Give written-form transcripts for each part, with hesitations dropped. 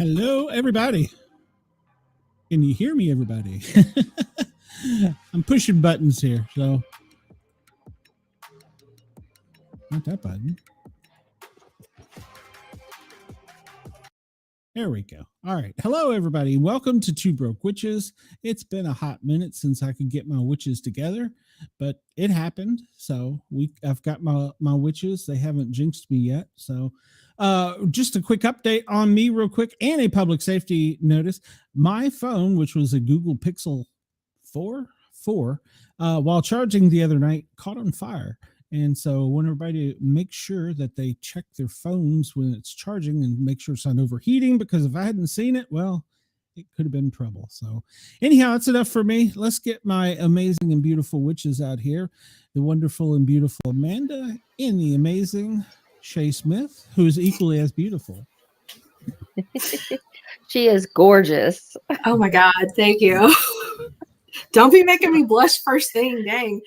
Hello, everybody. Can you hear me, everybody? I'm pushing buttons here, so not that button. There we go. All right. Hello, everybody. Welcome to Two Broke Witches. It's been a hot minute since I could get my witches together, but it happened. So I've got my witches. They haven't jinxed me yet. So just a quick update on me real quick and a public safety notice. My phone, which was a Google Pixel 4, while charging the other night, caught on fire. And so I want everybody to make sure that they check their phones when it's charging and make sure it's not overheating, because if I hadn't seen it, well, it could have been trouble. So anyhow, that's enough for me. Let's get my amazing and beautiful witches out here. The wonderful and beautiful Amanda and the amazing Shay Smith, who is equally as beautiful. She is gorgeous. Oh my God. Thank you. Don't be making me blush first thing. Dang.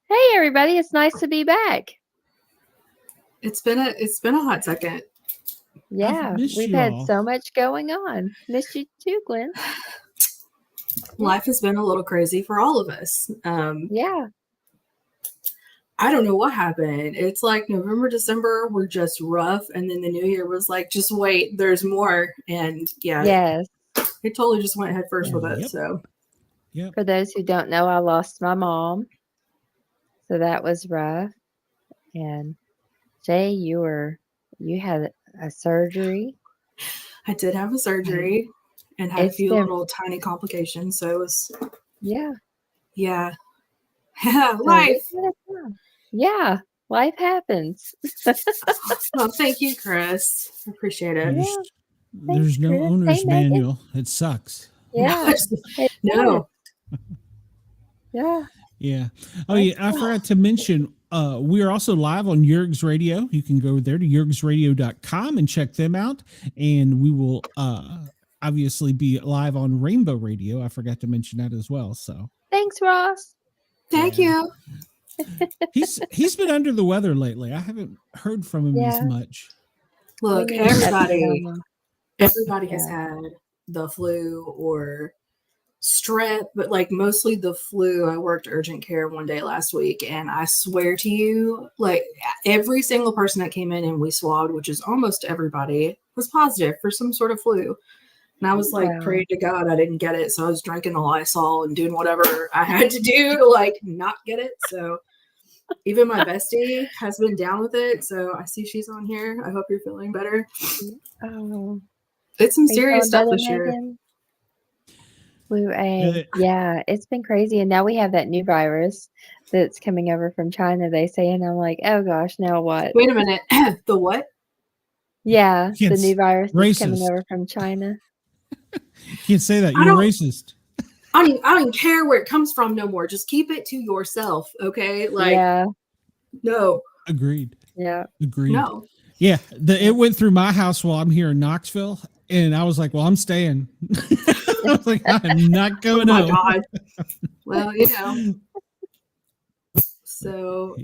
Hey everybody, it's nice to be back. It's been a hot second. Yeah, we've had so much going on. Missed you too, Glenn. Life has been a little crazy for all of us. Yeah. I don't know what happened. It's like November, December were just rough, and then the new year was like, just wait, there's more. And yeah, yes, it totally just went head first with it. Yep. So Yep. For those who don't know, I lost my mom. So that was rough. And Jay, you had a surgery. I did have a surgery and had a few little tiny complications. So it was yeah. Life. Yeah, life happens. Well, thank you, Chris. I appreciate it. Yeah. There's no Chris. owner's manual. It sucks. Yeah. No. Yeah. Yeah. Oh, yeah. I forgot to mention, we are also live on Yerg's Radio. You can go there to yergsradio.com and check them out. And we will obviously be live on Rainbow Radio. I forgot to mention that as well. So Thanks, Ross. Thank you. He's been under the weather lately. I haven't heard from him as much. Look, everybody has had the flu or strep, but like mostly the flu. I worked urgent care one day last week, and I swear to you, like every single person that came in and we swabbed, which is almost everybody, was positive for some sort of flu. And I was like, praying to God I didn't get it. So I was drinking the Lysol and doing whatever I had to do to like not get it. So even my bestie has been down with it. So I see she's on here. I hope you're feeling better. Oh, it's some serious stuff this year. Yeah, it's been crazy. And now we have that new virus that's coming over from China, they say. And I'm like, oh gosh, now what? Wait a minute. The what? Yeah, the new virus that's coming over from China. You can't say that. You're racist. I don't even care where it comes from no more. Just keep it to yourself, okay? Like, no. Agreed. Yeah. Agreed. No. Yeah, it went through my house while I'm here in Knoxville, and I was like, well, I'm staying. I was like, I'm not going home. Oh, my God. Well, you know. So,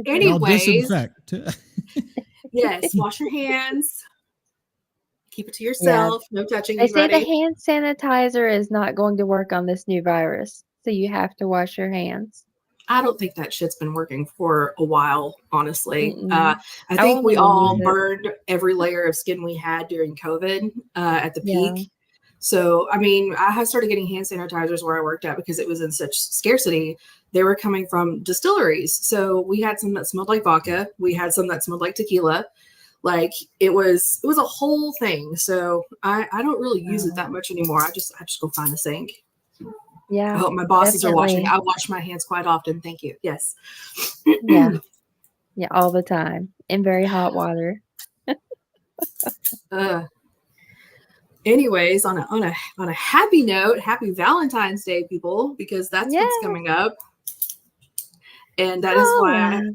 anyways. Disinfect. Yes, wash your hands. Keep it to yourself. Yeah. No touching anybody. They say the hand sanitizer is not going to work on this new virus, so you have to wash your hands. I don't think that shit's been working for a while, honestly. I think we all burned every layer of skin we had during COVID at the peak. So, I mean, I started getting hand sanitizers where I worked at because it was in such scarcity. They were coming from distilleries. So we had some that smelled like vodka. We had some that smelled like tequila. Like it was a whole thing. So I don't really use it that much anymore. I just go find a sink. Yeah. I hope my bosses are watching. I wash my hands quite often. Thank you. Yes. Yeah. Yeah. All the time in very hot water. Anyways, on a happy note, happy Valentine's Day, people, because that's what's coming up. And that is why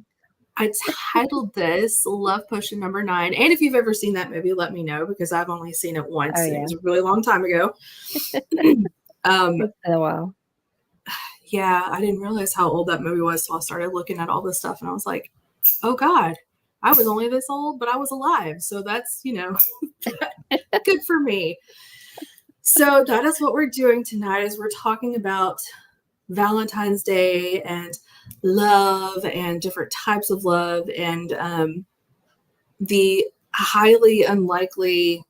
I titled this Love Potion number 9. And if you've ever seen that movie, let me know, because I've only seen it once. It was a really long time ago. It's been a while. Yeah, I didn't realize how old that movie was. So I started looking at all this stuff and I was like, oh God, I was only this old, but I was alive. So that's, good for me. So that is what we're doing tonight, is we're talking about Valentine's Day and love and different types of love, and the highly unlikely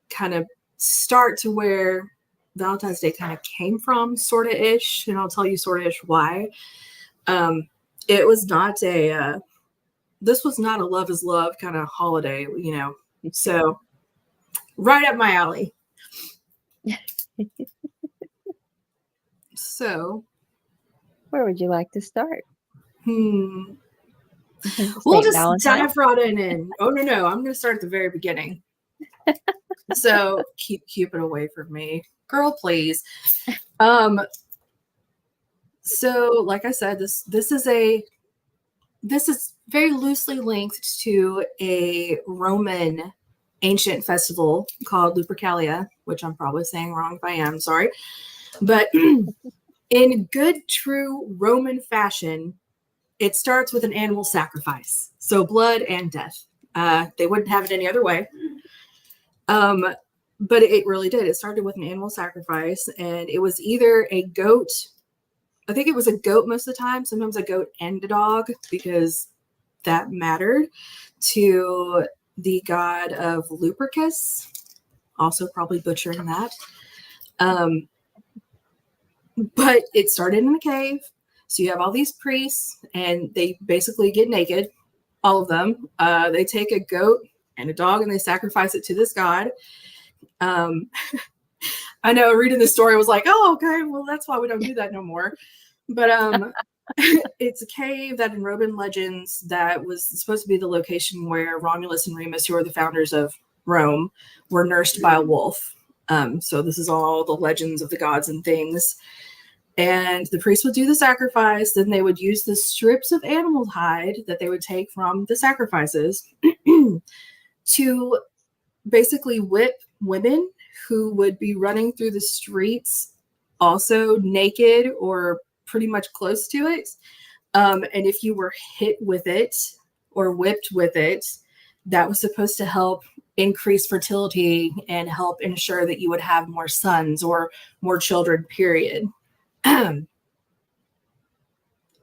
kind of start to where Valentine's Day kind of came from, sort of ish, and I'll tell you sort of ish why. It was not this was not a love is love kind of holiday, so right up my alley. So Where would you like to start? We'll Saint just Valentine? dive right in. Oh no, I'm going to start at the very beginning. So keep Cupid away from me, girl, please. So like I said, this is very loosely linked to a Roman ancient festival called Lupercalia, which I'm probably saying wrong if I am, sorry. But in good, true Roman fashion, it starts with an animal sacrifice. So blood and death. They wouldn't have it any other way. But it really did. It started with an animal sacrifice, and it was either a goat. I think it was a goat most of the time, sometimes a goat and a dog, because that mattered, to the god of Lupercus. Also probably butchering that. But it started in a cave. So you have all these priests, and they basically get naked, all of them. They take a goat and a dog, and they sacrifice it to this god. I know reading the story was like, oh, okay, well, that's why we don't do that no more. But it's a cave that in Roman legends that was supposed to be the location where Romulus and Remus, who are the founders of Rome, were nursed by a wolf. So this is all the legends of the gods and things. And the priest would do the sacrifice. Then they would use the strips of animal hide that they would take from the sacrifices to basically whip women who would be running through the streets also naked or pretty much close to it. And if you were hit with it or whipped with it, that was supposed to help increase fertility and help ensure that you would have more sons or more children, period.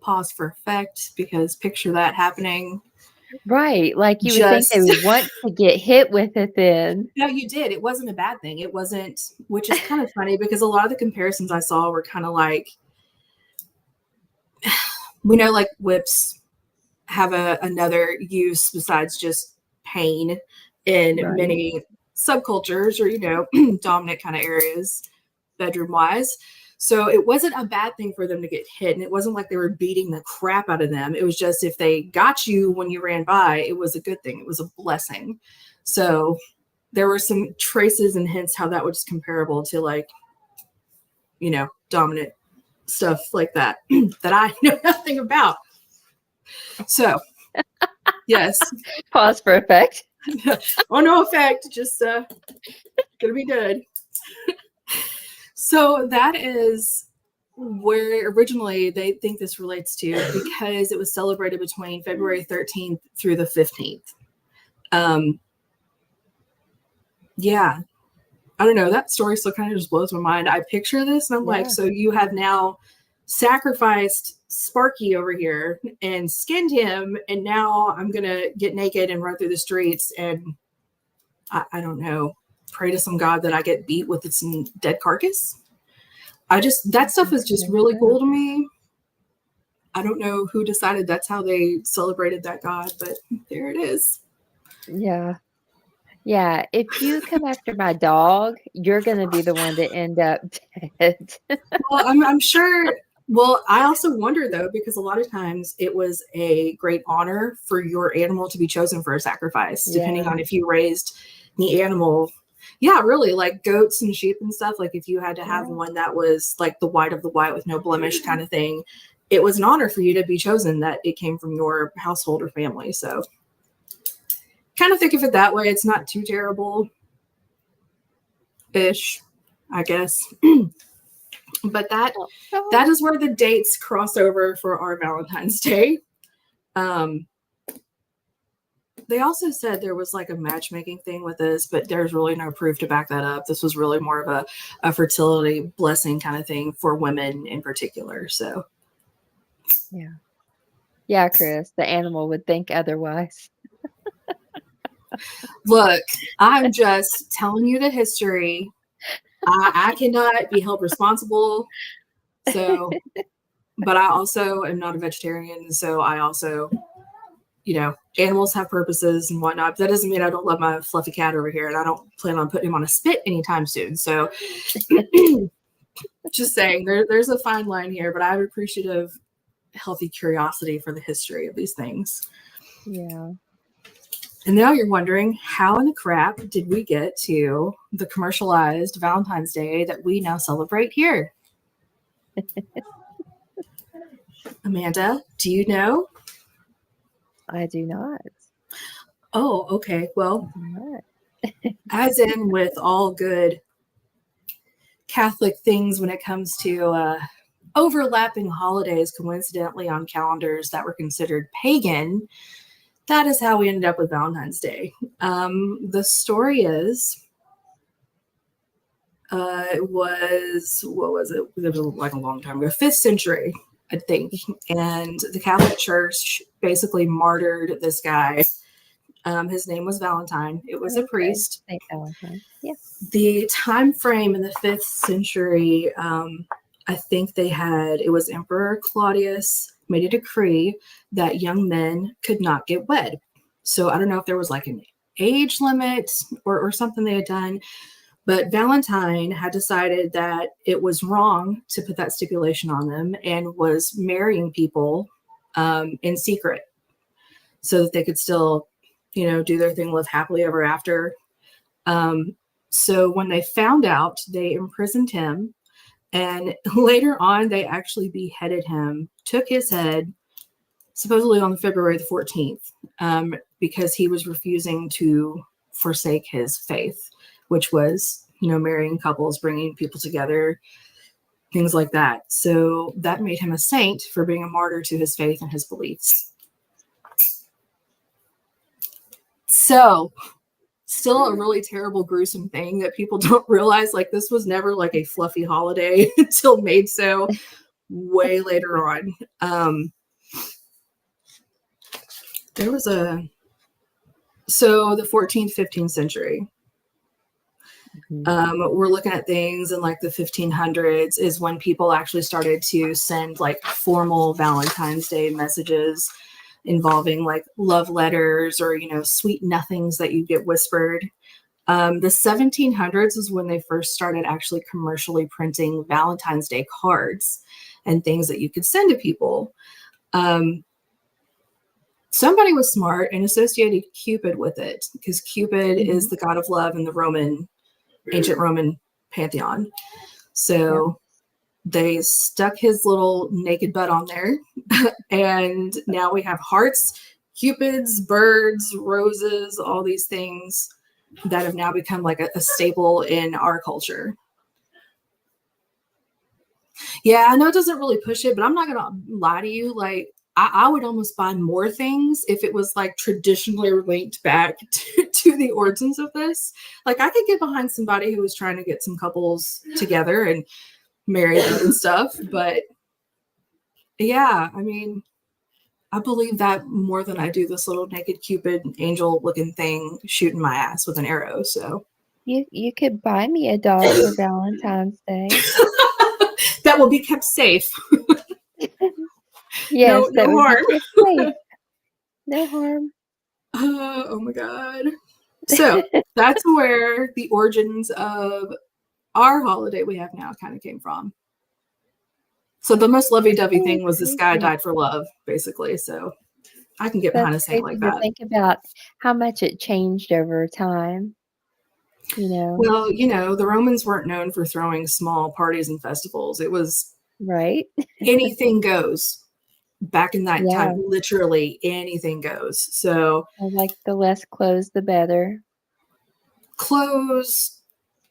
Pause for effect, because picture that happening. Right. Like you would think they would want to get hit with it then. No, you did. It wasn't a bad thing. It wasn't, which is kind of funny, because a lot of the comparisons I saw were kind of like, we know like whips have another use besides just pain in many subcultures or, dominant kind of areas, bedroom wise. So it wasn't a bad thing for them to get hit. And it wasn't like they were beating the crap out of them. It was just, if they got you when you ran by, it was a good thing. It was a blessing. So there were some traces and hints how that was comparable to like, dominant stuff like that, that I know nothing about. So yes. Pause for effect. Oh, no effect. Just gonna be good. So that is where originally they think this relates to, because it was celebrated between February 13th through the 15th. Yeah. I don't know. That story still kind of just blows my mind. I picture this and I'm like, so you have now sacrificed Sparky over here and skinned him, and now I'm going to get naked and run through the streets and I don't know, pray to some god that I get beat with its dead carcass. That stuff is just really cool to me. I don't know who decided that's how they celebrated that god, but there it is. Yeah. Yeah. If you come after my dog, you're going to be the one to end up dead. Well, I'm sure. Well, I also wonder though, because a lot of times it was a great honor for your animal to be chosen for a sacrifice, depending on if you raised the animal. Yeah, really, like goats and sheep and stuff. Like if you had to have one that was like the white of the white with no blemish kind of thing, it was an honor for you to be chosen that it came from your household or family. So kind of think of it that way. It's not too terrible-ish, I guess. But that is where the dates cross over for our Valentine's Day. they also said there was like a matchmaking thing with this, but there's really no proof to back that up. This was really more of a fertility blessing kind of thing for women in particular. So Yeah, Chris, the animal would think otherwise. look, I'm just telling you the history. I cannot be held responsible. So, but I also am not a vegetarian. So I also, animals have purposes and whatnot. But that doesn't mean I don't love my fluffy cat over here, and I don't plan on putting him on a spit anytime soon. So just saying there's a fine line here, but I'm appreciative, healthy curiosity for the history of these things. Yeah. And now you're wondering, how in the crap did we get to the commercialized Valentine's Day that we now celebrate here? Amanda, do you know? I do not. Oh, okay. Well, Not. as in with all good Catholic things when it comes to overlapping holidays coincidentally on calendars that were considered pagan, that is how we ended up with Valentine's Day. The story is, it was like a long time ago, 5th century, I think. And the Catholic Church basically martyred this guy. His name was Valentine. It was a priest. Saint Valentine. Yeah. The time frame in the 5th century, I think it was Emperor Claudius made a decree that young men could not get wed. So I don't know if there was like an age limit or something they had done, but Valentine had decided that it was wrong to put that stipulation on them and was marrying people in secret so that they could still, do their thing, live happily ever after. So when they found out, they imprisoned him. And later on, they actually beheaded him, took his head, supposedly on February the 14th, because he was refusing to forsake his faith, which was, marrying couples, bringing people together, things like that. So that made him a saint for being a martyr to his faith and his beliefs. So still a really terrible, gruesome thing that people don't realize. Like, this was never like a fluffy holiday until made so way later on. There was the 14th, 15th century. We're looking at things in like the 1500s is when people actually started to send like formal Valentine's Day messages involving like love letters or, sweet nothings that you get whispered. The 1700s is when they first started actually commercially printing Valentine's Day cards and things that you could send to people. Somebody was smart and associated Cupid with it, because Cupid is the god of love in the ancient Roman pantheon. So they stuck his little naked butt on there, and now we have hearts, cupids, birds, roses, all these things that have now become like a staple in our culture. Yeah, I know it doesn't really push it, but I'm not gonna lie to you. Like, I would almost buy more things if it was like traditionally linked back to the origins of this. Like, I could get behind somebody who was trying to get some couples together and marry them and stuff. But yeah, I mean, I believe that more than I do this little naked Cupid angel looking thing shooting my ass with an arrow. So You could buy me a dog for Valentine's Day. that will be kept safe. Yes, no harm. Safe. No harm. Oh my God. So that's where the origins of our holiday we have now kind of came from. So the most lovey-dovey thing was this guy died for love, basically. So I can get behind a saint like that. Think about how much it changed over time. Well, the Romans weren't known for throwing small parties and festivals. It was right. Anything goes. Back in that time, literally anything goes. So like the less clothes, the better. Clothes,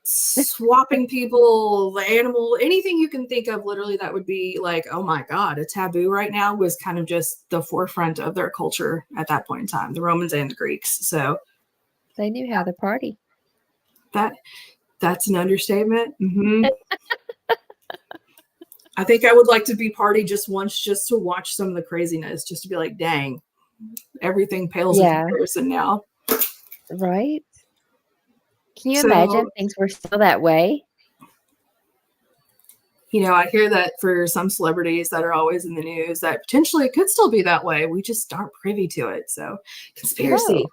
swapping people, the animal, anything you can think of, literally that would be like, oh my God, a taboo right now, was kind of just the forefront of their culture at that point in time, the Romans and the Greeks. So they knew how to party. That's an understatement. I think I would like to be party just once, just to watch some of the craziness, just to be like, dang, everything pales in comparison now. Right? Can you imagine if things were still that way? You know, I hear that for some celebrities that are always in the news, that potentially it could still be that way. We just aren't privy to it. So, conspiracy.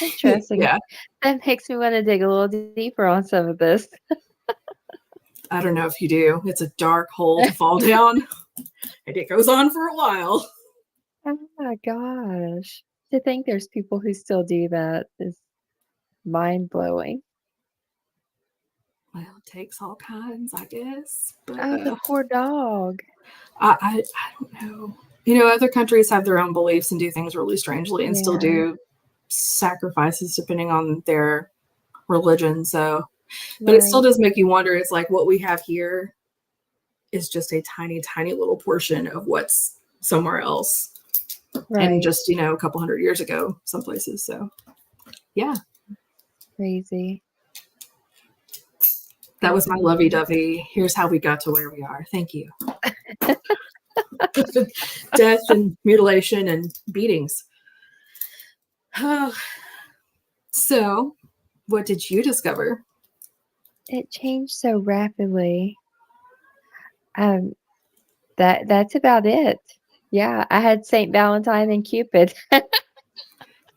Interesting. Yeah. That makes me want to dig a little deeper on some of this. I don't know if you do. It's a dark hole to fall down, and it goes on for a while. Oh my gosh. To think there's people who still do that is mind-blowing. Well, it takes all kinds, I guess. But, the poor dog. I don't know. You know, other countries have their own beliefs and do things really strangely and still do sacrifices depending on their religion. So, but it still does make you wonder. It's like what we have here is just a tiny, tiny little portion of what's somewhere else. And just, you know, a couple hundred years ago, some places. So, yeah. Crazy. That was my lovey-dovey. Here's how we got to where we are. Thank you. Death and mutilation and beatings. So, what did you discover? It changed so rapidly. That's about it. Yeah, I had Saint Valentine and Cupid.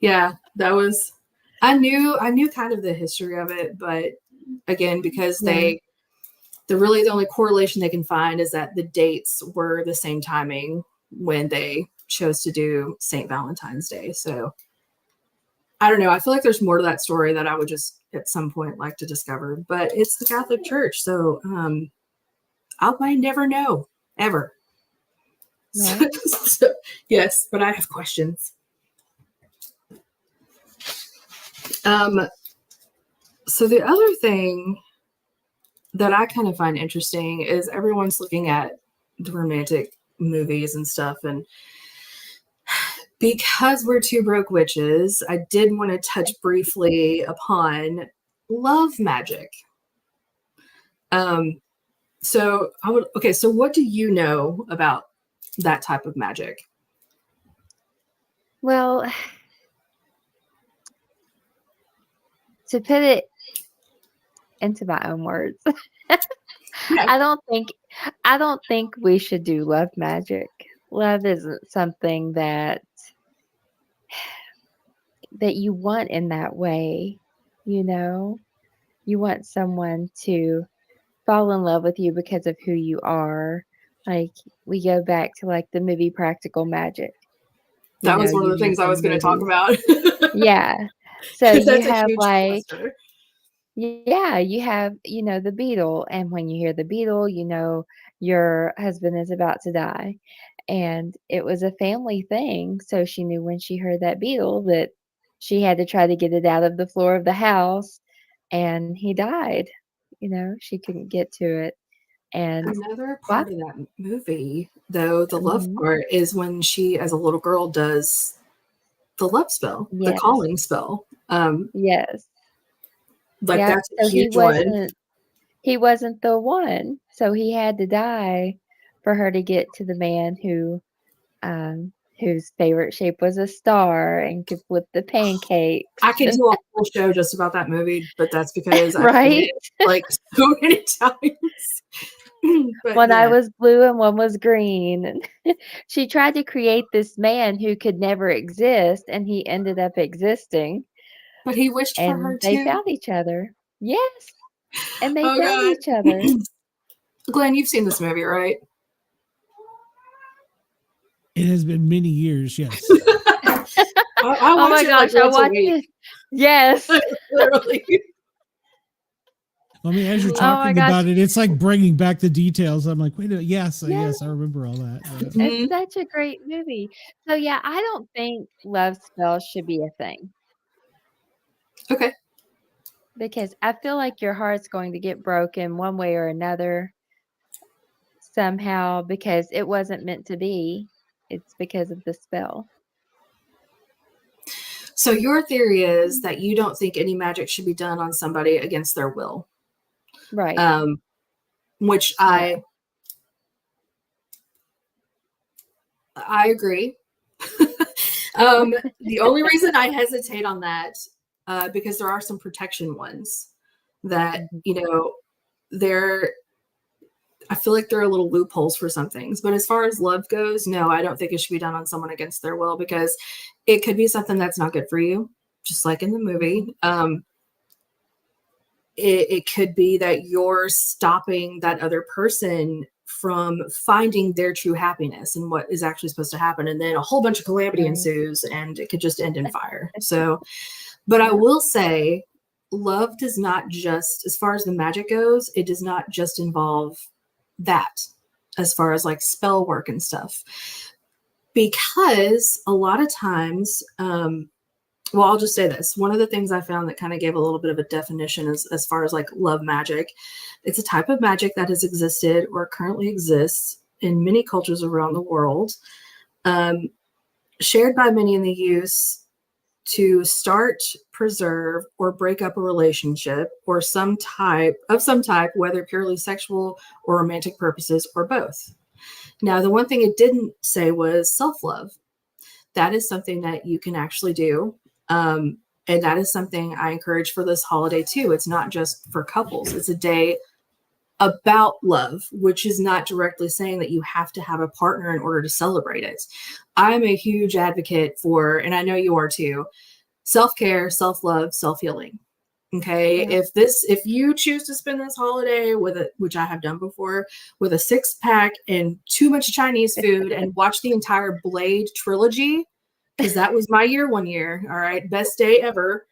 Yeah, that was. I knew kind of the history of it, but again, because the only correlation they can find is that the dates were the same timing when they chose to do Saint Valentine's Day. So I don't know. I feel like there's more to that story that I would just at some point like to discover, but it's the Catholic Church. So I might never know ever. Right. So, yes, but I have questions. So the other thing that I kind of find interesting is everyone's looking at the romantic movies and stuff. And because we're two broke witches, I did want to touch briefly upon love magic. So what do you know about that type of magic? Well, to put it into my own words, I don't think we should do love magic. Love isn't something that you want in that way. You know, you want someone to fall in love with you because of who you are. Like, we go back to like the movie Practical Magic. That was one of the things I was going to talk about. Yeah. So you have like, cluster. yeah, you have, you know, the beetle. And when you hear the beetle, you know, your husband is about to die. And it was a family thing. So she knew when she heard that beetle that she had to try to get it out of the floor of the house. And he died. You know, she couldn't get to it. And another part of that movie, though, the love part is when she, as a little girl, does the love spell, the calling spell. Yes. Like that's a huge one. He wasn't the one, so he had to die for her to get to the man whose favorite shape was a star and could flip the pancakes. I could do a whole show just about that movie, but that's because I've right? seen it like so many times. One eye was blue and one was green. And she tried to create this man who could never exist, and he ended up existing. But he wished for her too. They found each other. Yes. And they found each other. Glenn, you've seen this movie, right? It has been many years, yes. Oh my gosh, I watched it. Yes. Literally. I mean, as you're talking about it, it's like bringing back the details. I'm like, wait a minute. Yes, I remember all that. Yeah. It's such a great movie. So, yeah, I don't think love spells should be a thing. Okay. Because I feel like your heart's going to get broken one way or another somehow because it wasn't meant to be. It's because of the spell. So your theory is that you don't think any magic should be done on somebody against their will. Right. Which I agree. The only reason I hesitate on that, because there are some protection ones that, I feel like there are little loopholes for some things. But as far as love goes, no, I don't think it should be done on someone against their will, because it could be something that's not good for you, just like in the movie. It could be that you're stopping that other person from finding their true happiness and what is actually supposed to happen. And then a whole bunch of calamity ensues and it could just end in fire. So, but I will say love does not just, as far as the magic goes, it does not just involve that as far as like spell work and stuff. Because a lot of times, well, I'll just say this. One of the things I found that kind of gave a little bit of a definition as far as like love magic, it's a type of magic that has existed or currently exists in many cultures around the world, shared by many in the use to start, preserve, or break up a relationship or some type, whether purely sexual or romantic purposes or both. Now, the one thing it didn't say was self-love. That is something that you can actually do. And that is something I encourage for this holiday too. It's not just for couples. It's a day about love, which is not directly saying that you have to have a partner in order to celebrate it. I'm a huge advocate for, and I know you are too, self-care, self-love, self-healing. Okay. Yeah. If you choose to spend this holiday with which I have done before, with a 6-pack and too much Chinese food and watch the entire Blade trilogy, because that was my year one year. All right. Best day ever.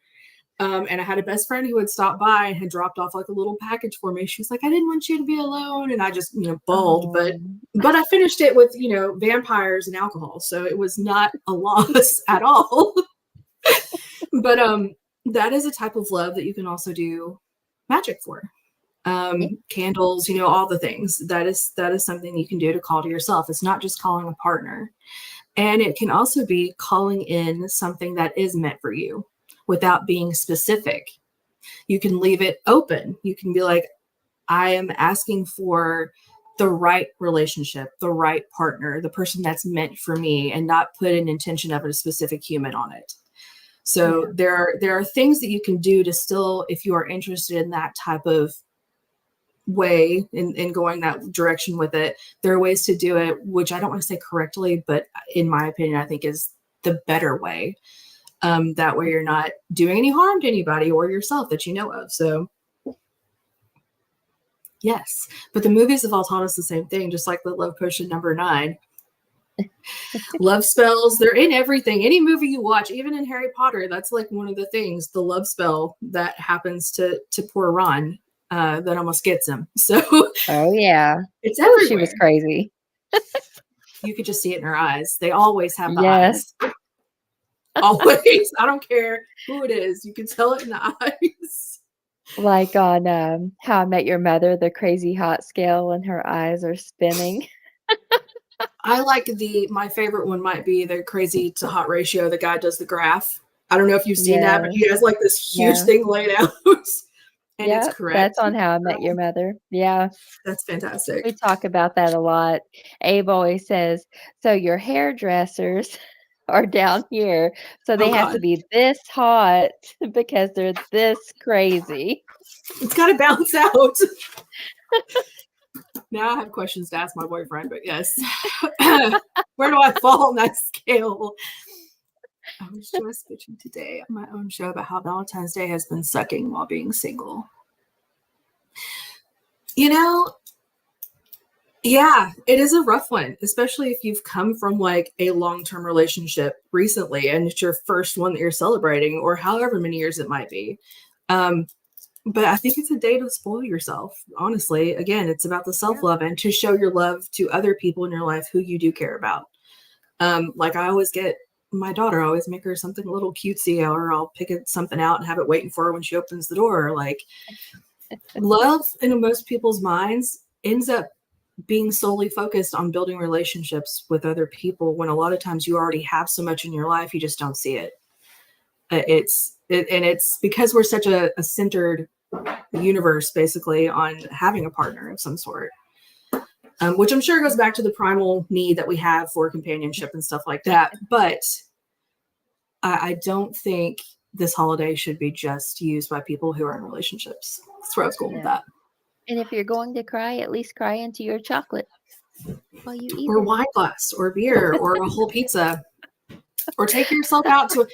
And I had a best friend who had stopped by and had dropped off like a little package for me. She was like, I didn't want you to be alone. And I just, bawled, but I finished it with, vampires and alcohol. So it was not a loss at all. But, that is a type of love that you can also do magic for. Candles, all the things. That is something you can do to call to yourself. It's not just calling a partner. And it can also be calling in something that is meant for you without being specific. You can leave it open. You can be like, I am asking for the right relationship, the right partner, the person that's meant for me, and not put an intention of a specific human on it. So there are things that you can do to still, if you are interested in that type of way in going that direction with it, there are ways to do it, which I don't want to say correctly, but in my opinion, I think is the better way. That way you're not doing any harm to anybody or yourself that you know of. So yes, but the movies have all taught us the same thing, just like the love potion number 9. Love spells, they're in everything. Any movie you watch, even in Harry Potter, that's like one of the things, the love spell that happens to poor Ron that almost gets him. So oh yeah, it's everywhere. She was crazy. You could just see it in her eyes. They always have the eyes. Always. I don't care who it is. You can tell it in the eyes. Like on How I Met Your Mother, the crazy hot scale, and her eyes are spinning. I like my favorite one might be the crazy to hot ratio. The guy does the graph. I don't know if you've seen that, but he has like this huge thing laid out. And it's correct. That's on How I Met Your Mother. Yeah. That's fantastic. We talk about that a lot. Abe always says, so your hairdressers are down here. So they have to be this hot because they're this crazy. It's got to bounce out. Now I have questions to ask my boyfriend, but yes. Where do I fall on that scale? I was just pitching today on my own show about how Valentine's Day has been sucking while being single. Yeah, it is a rough one, especially if you've come from like a long-term relationship recently and it's your first one that you're celebrating, or however many years it might be. But I think it's a day to spoil yourself. Honestly, again, it's about the self-love and to show your love to other people in your life who you do care about. Like I always get my daughter, I always make her something a little cutesy, or I'll pick something out and have it waiting for her when she opens the door. Like, love in most people's minds ends up being solely focused on building relationships with other people, when a lot of times you already have so much in your life, you just don't see it. And it's because we're such a centered universe, basically, on having a partner of some sort, which I'm sure goes back to the primal need that we have for companionship and stuff like that. But I don't think this holiday should be just used by people who are in relationships. That's where I was going with that. And if you're going to cry, at least cry into your chocolate while you eat or it. wine glass, or beer, or a whole pizza, or take yourself out to,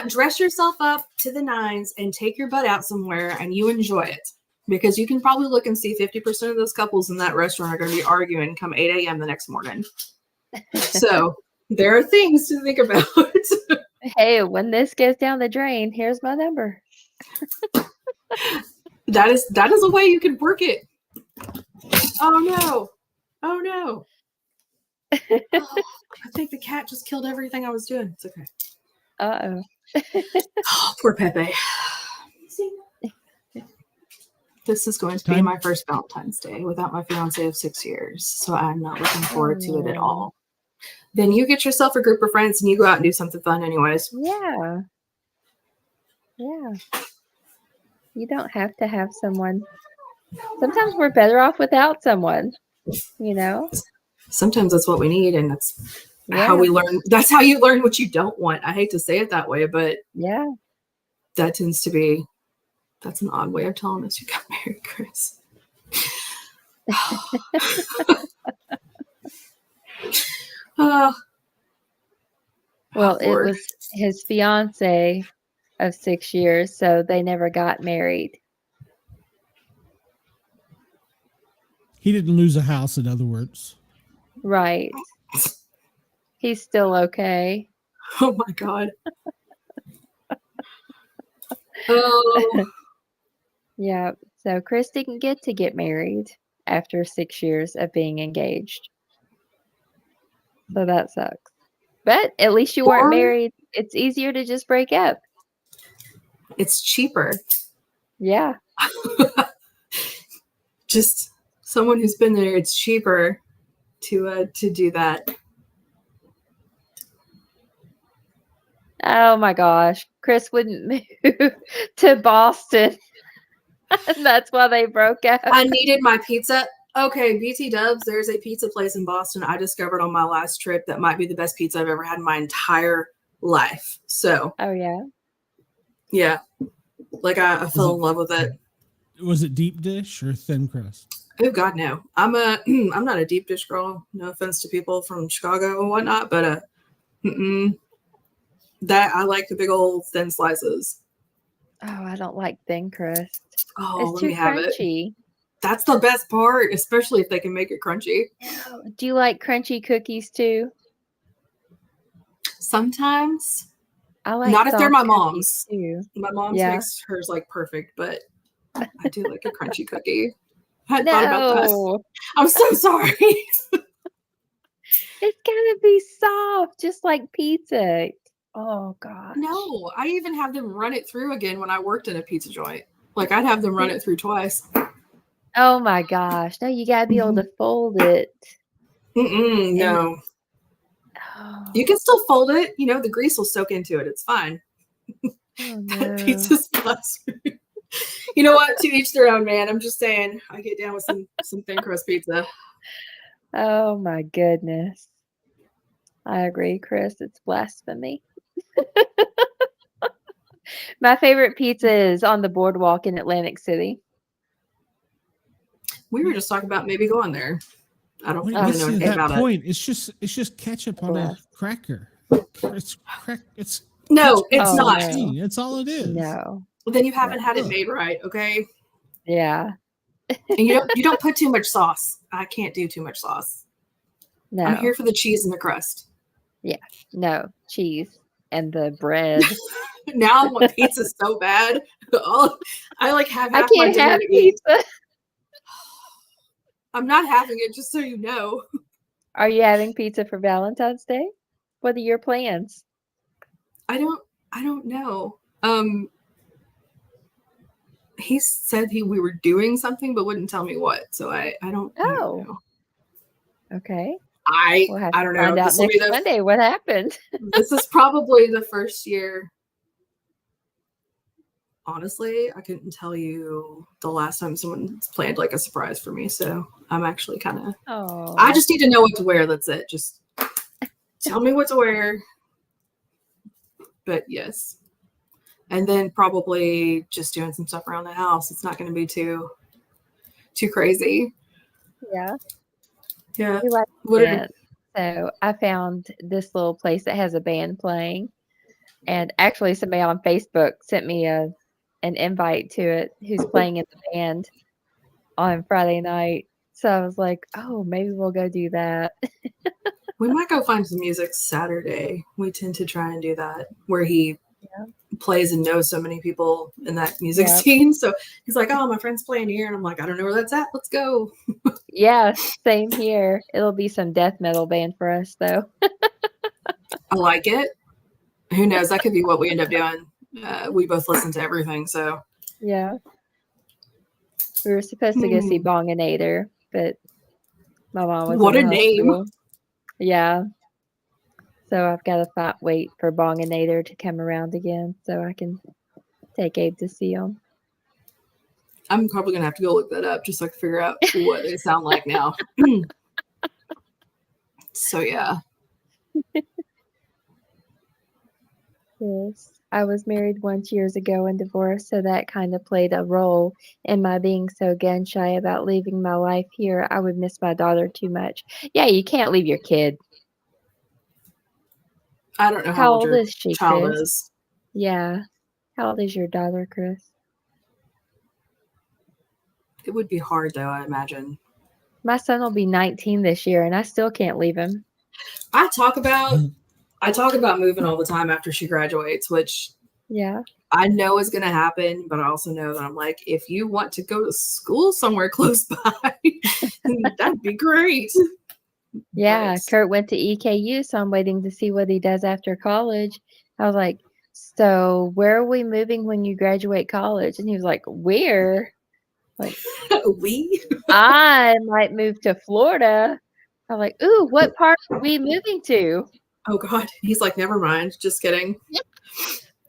dress yourself up to the nines and take your butt out somewhere and you enjoy it, because you can probably look and see 50% of those couples in that restaurant are going to be arguing come 8 a.m. the next morning. So there are things to think about. Hey, when this goes down the drain, here's my number. That is a way you can work it. Oh no. Oh, I think the cat just killed everything I was doing. It's okay. Uh-oh. Oh, poor Pepe. This is going to be my first Valentine's Day without my fiance of 6 years, so I'm not looking forward to it at all. Then you get yourself a group of friends and you go out and do something fun anyways. Yeah. You don't have to have someone. Sometimes we're better off without someone, Sometimes that's what we need, and that's how we learn. That's how you learn what you don't want. I hate to say it that way, but that tends to be, that's an odd way of telling us you got married, Chris. Well, it was his fiance of 6 years, so they never got married. He didn't lose a house, in other words. Right. He's still okay. Oh my God. Oh. Yeah. So Chris didn't get married after 6 years of being engaged. So that sucks. But at least you weren't married. It's easier to just break up. It's cheaper. Yeah. Just someone who's been there, it's cheaper to do that. Oh my gosh. Chris wouldn't move to Boston. That's why they broke up. I needed my pizza. Okay, BT Dubs, there's a pizza place in Boston I discovered on my last trip that might be the best pizza I've ever had in my entire life. So. Oh, yeah? Yeah. Like I fell in love with it. Was it deep dish or thin crust? Oh God, no. I'm not a deep dish girl. No offense to people from Chicago and whatnot, but that I like the big old thin slices. Oh, I don't like thin crust. Oh, it's too crunchy. That's the best part, especially if they can make it crunchy. Do you like crunchy cookies too? Sometimes. I like not if they're my mom's. Too. My mom's makes hers like perfect, but I do like a crunchy cookie. I hadn't thought about that. I'm so sorry. It's gotta be soft, just like pizza. Oh God. No, I even have them run it through again when I worked in a pizza joint. Like I'd have them run it through twice. Oh my gosh. No, you gotta be able to fold it. No. You can still fold it. The grease will soak into it. It's fine. Oh, no. Pizza's plus. You know what? To each their own, man. I'm just saying. I get down with some thin crust pizza. Oh my goodness. I agree, Chris. It's blasphemy. My favorite pizza is on the boardwalk in Atlantic City. We were just talking about maybe going there. I don't know anything about it. It's just ketchup on a cracker. It's no, it's not. No. It's all it is. No. Well, then you haven't had it made right, okay? Yeah. And you don't put too much sauce. I can't do too much sauce. No. I'm here for the cheese and the crust. Yeah. No, cheese and the bread. Now I want pizza so bad. I like have half I can't have pizza. I'm not having it, just so you know. Are you having pizza for Valentine's Day? What are your plans? I don't know. He said we were doing something, but wouldn't tell me what. So I don't know. Okay. I We'll have I to don't know. find out This will be next Monday what happened. this is probably the first year. Honestly, I couldn't tell you the last time someone's planned like a surprise for me. So I'm actually kind of. Oh. I just need to know what to wear. That's it. Just tell me what to wear. But yes. And then probably just doing some stuff around the house. It's not going to be too crazy. Yeah. Yeah. We like What to are, dance. So I found this little place that has a band playing. And actually somebody on Facebook sent me an invite to it who's playing in the band on Friday night. So I was like, oh, maybe we'll go do that. we might go find some music Saturday. We tend to try and do that where he plays and knows so many people in that music scene. So he's like, oh, my friend's playing here. And I'm like, I don't know where that's at. Let's go. Yeah, same here. It'll be some death metal band for us, though. I like it. Who knows? That could be what we end up doing. We both listen to everything. So yeah. We were supposed to go see Bonginator, but my mom was what in a the name. hospital. Yeah. So I've got to wait for Bonginator to come around again so I can take Abe to see him. I'm probably going to have to go look that up just so I can figure out what they sound like now. So, yeah. Yes. I was married once years ago and divorced, so that kind of played a role in my being so gun shy about leaving my life here. I would miss my daughter too much. Yeah, you can't leave your kid. I don't know How old old your is she, child Chris? is. Yeah. How old is your daughter, Chris? It would be hard, though, I imagine. My son will be 19 this year, and I still can't leave him. I talk about moving all the time after she graduates, which I know is going to happen, but I also know that I'm like, if you want to go to school somewhere close by, that'd be great. Yeah, Kurt went to EKU, so I'm waiting to see what he does after college. I was like, so where are we moving when you graduate college? And he was like, where? Like, I might move to Florida. I'm like, ooh, what part are we moving to? Oh God. He's like, never mind. Just kidding.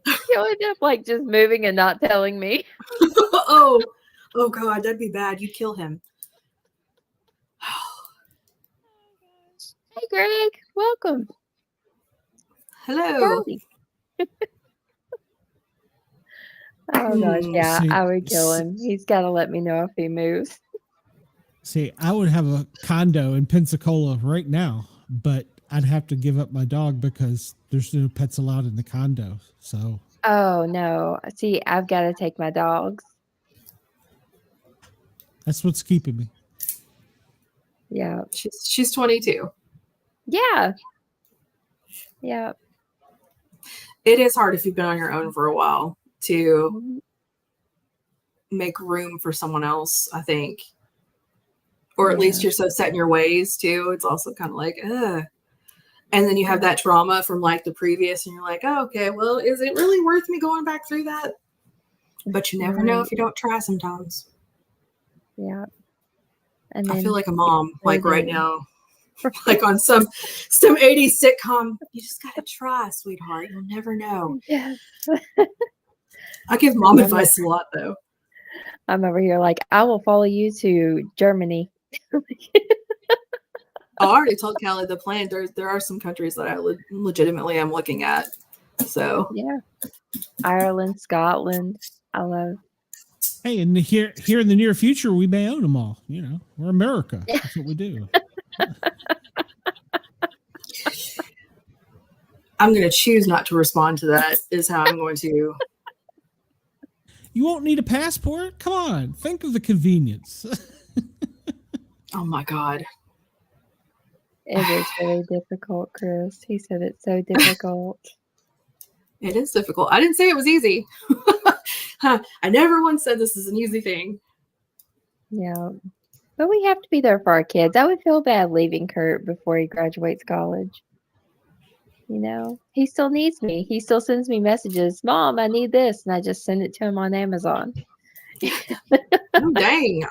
He'll end up like just moving and not telling me. Oh God, that'd be bad. You'd kill him. Hey Greg, welcome. Hello. Oh gosh, yeah, I would kill him. He's got to let me know if he moves. See, I would have a condo in Pensacola right now, but I'd have to give up my dog because there's no pets allowed in the condo. So. Oh no! See, I've got to take my dogs. That's what's keeping me. Yeah. She's 22. Yeah. Yeah. It is hard if you've been on your own for a while to make room for someone else, I think. Or at least you're so set in your ways too. It's also kind of like, ugh. And then you have that trauma from like the previous and you're like, oh, okay, well, is it really worth me going back through that? But you never know if you don't try sometimes. Yeah. And I feel like a mom, like right now, like on some 80s sitcom. You just gotta try, sweetheart. You'll never know. Yes. I give mom advice a lot though. I'm over here like, I will follow you to Germany. I already told Callie the plan. There are some countries that I legitimately am looking at. So yeah, Ireland, Scotland. I love. Hey, and here in the near future, we may own them all. You know, we're America. That's what we do. I'm going to choose not to respond to that. Is how I'm going to. You won't need a passport. Come on, think of the convenience. Oh my God. It is really difficult, Chris. He said it's so difficult. It is difficult. I didn't say it was easy. I never once said this is an easy thing. Yeah. But we have to be there for our kids. I would feel bad leaving Kurt before he graduates college. You know, he still needs me. He still sends me messages. Mom, I need this. And I just send it to him on Amazon. Oh, dang.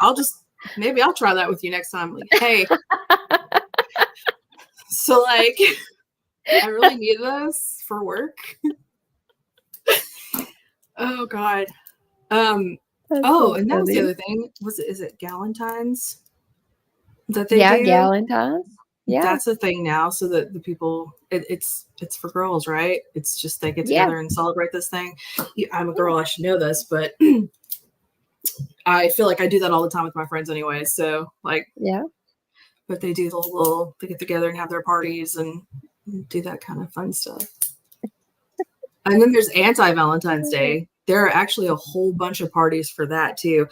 Maybe I'll try that with you next time. Like, hey, so like, I really need this for work. Oh God. And that was the other thing. Is it Galentine's that they do? Galentine's. Yeah. That's a thing now, so that the people it's for girls, right? It's just they get together and celebrate this thing. I'm a girl, I should know this, but I feel like I do that all the time with my friends anyway. So like, but they do they get together and have their parties and do that kind of fun stuff. And then there's anti-Valentine's Day. There are actually a whole bunch of parties for that too.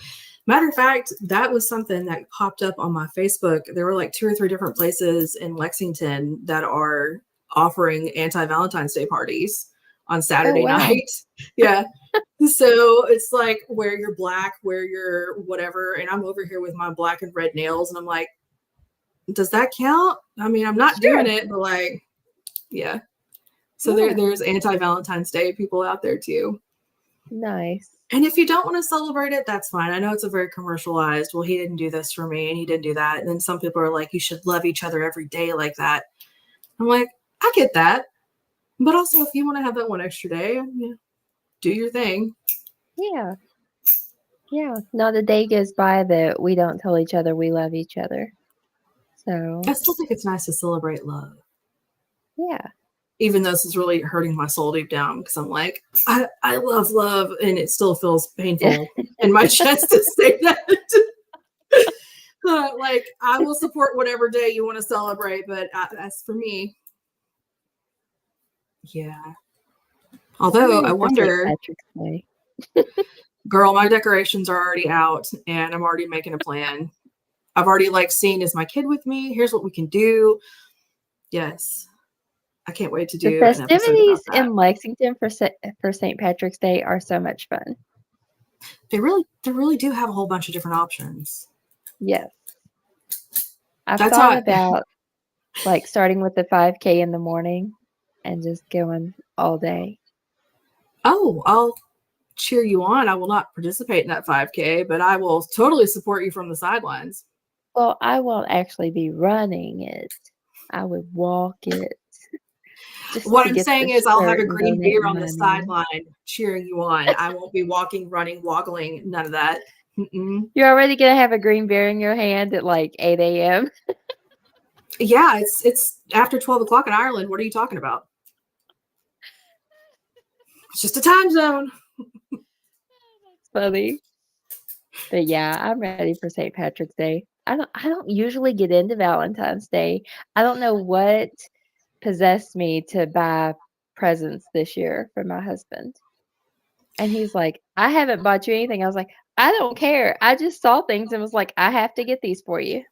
Matter of fact, that was something that popped up on my Facebook. There were like 2 or 3 different places in Lexington that are offering anti-Valentine's Day parties on Saturday night. Yeah. So it's like wear your black, wear your whatever. And I'm over here with my black and red nails. And I'm like, does that count? I mean, I'm not doing it, but like, yeah. So there's anti-Valentine's Day people out there too. Nice. And if you don't want to celebrate it, that's fine. I know it's a very commercialized, well, he didn't do this for me and he didn't do that. And then some people are like, you should love each other every day like that. I'm like, I get that. But also, if you want to have that one extra day, do your thing. Yeah. Yeah. Not a day goes by that we don't tell each other we love each other. So I still think it's nice to celebrate love. Yeah. Even though this is really hurting my soul deep down, because I'm like, I love love, and it still feels painful in my chest to say that. Like, I will support whatever day you want to celebrate, but as for me, yeah. Although I wonder, girl, my decorations are already out, and I'm already making a plan. I've already seen, is my kid with me? Here's what we can do. Yes. I can't wait to do the festivities in Lexington for St. Patrick's Day are so much fun. They really do have a whole bunch of different options. Yes. I've thought about starting with the 5K in the morning and just going all day. Oh, I'll cheer you on. I will not participate in that 5K, but I will totally support you from the sidelines. Well, I won't actually be running it. I would walk it. What I'm saying is I'll have a green beer on the sideline cheering you on. I won't be walking, running, woggling, none of that. Mm-mm. You're already going to have a green beer in your hand at 8 a.m. Yeah, it's after 12 o'clock in Ireland. What are you talking about? It's just a time zone. That's funny. But yeah, I'm ready for St. Patrick's Day. I don't usually get into Valentine's Day. I don't know what possessed me to buy presents this year for my husband. And he's like, I haven't bought you anything. I was like, I don't care. I just saw things and was like, I have to get these for you.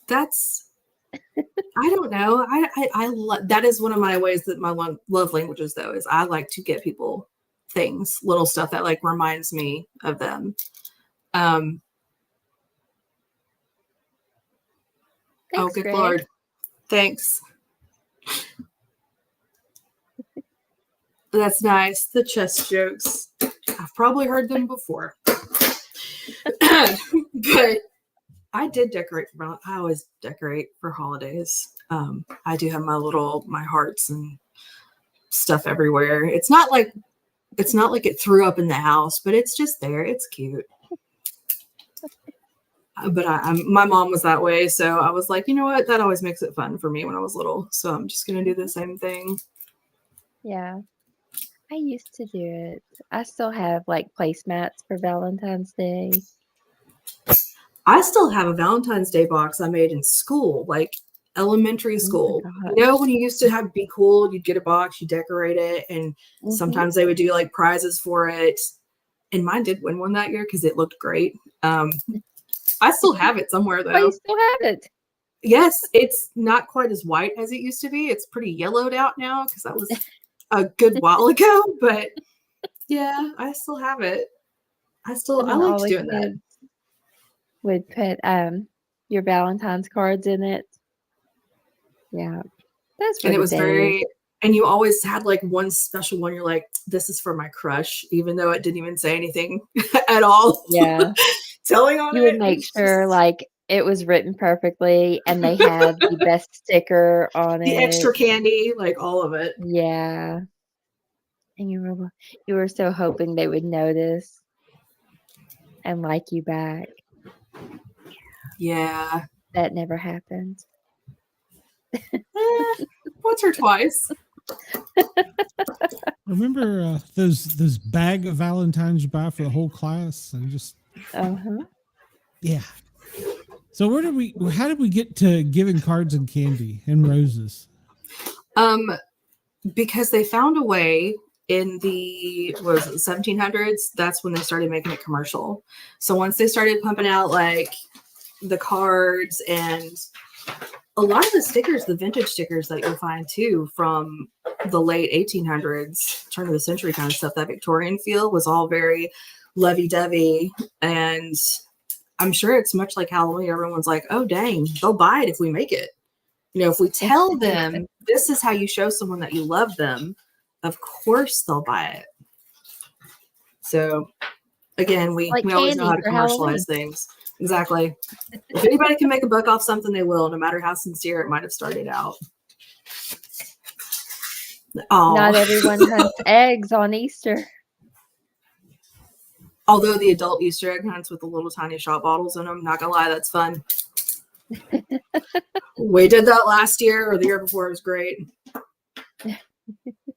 That's, I don't know. That is one of my ways that my love languages, though, is I like to get people things, little stuff that reminds me of them. Thanks, oh, good Greg. Lord. Thanks. That's nice. The chest jokes. I've probably heard them before. But I did decorate I always decorate for holidays. I do have my hearts and stuff everywhere. It's not like it threw up in the house, but it's just there. It's cute. But my mom was that way, so I was like, you know what? That always makes it fun for me when I was little. So I'm just gonna do the same thing. Yeah. I used to do it. I still have placemats for Valentine's Day. I still have a Valentine's Day box I made in school, elementary school. When you used to be cool, you'd get a box, you decorate it, and sometimes they would do prizes for it. And mine did win one that year because it looked great. I still have it somewhere though. Oh, you still have it? Yes, it's not quite as white as it used to be. It's pretty yellowed out now because that was a good while ago, but yeah, I still have it. I liked doing that. Would put your Valentine's cards in it. Yeah. That's and it was very And you always had like one special one. You're like, this is for my crush, even though it didn't even say anything at all. Yeah. Telling on You it. would make sure like it was written perfectly and they had the best sticker on the it. extra candy, like all of it. Yeah. And you were so hoping they would notice and like you back. Yeah. That never happened. Once or twice. Remember those bag of Valentines you buy for the whole class? And just yeah. So how did we get to giving cards and candy and roses? Because they found a way in the 1700s. That's when they started making it commercial. So once they started pumping out like the cards and a lot of the stickers, the vintage stickers that you'll find too from the late 1800s, turn of the century kind of stuff, that Victorian feel was all very lovey-dovey. And I'm sure it's much like Halloween. Everyone's like, oh, dang, they'll buy it if we make it. You know, if we tell them this is how you show someone that you love them, of course they'll buy it. So again, we always know how to commercialize things. Exactly. If anybody can make a buck off something, they will, no matter how sincere it might have started out. Not everyone hunts eggs on Easter. Although the adult Easter egg hunts with the little tiny shot bottles in them, not gonna lie, that's fun. We did that last year or the year before. It was great.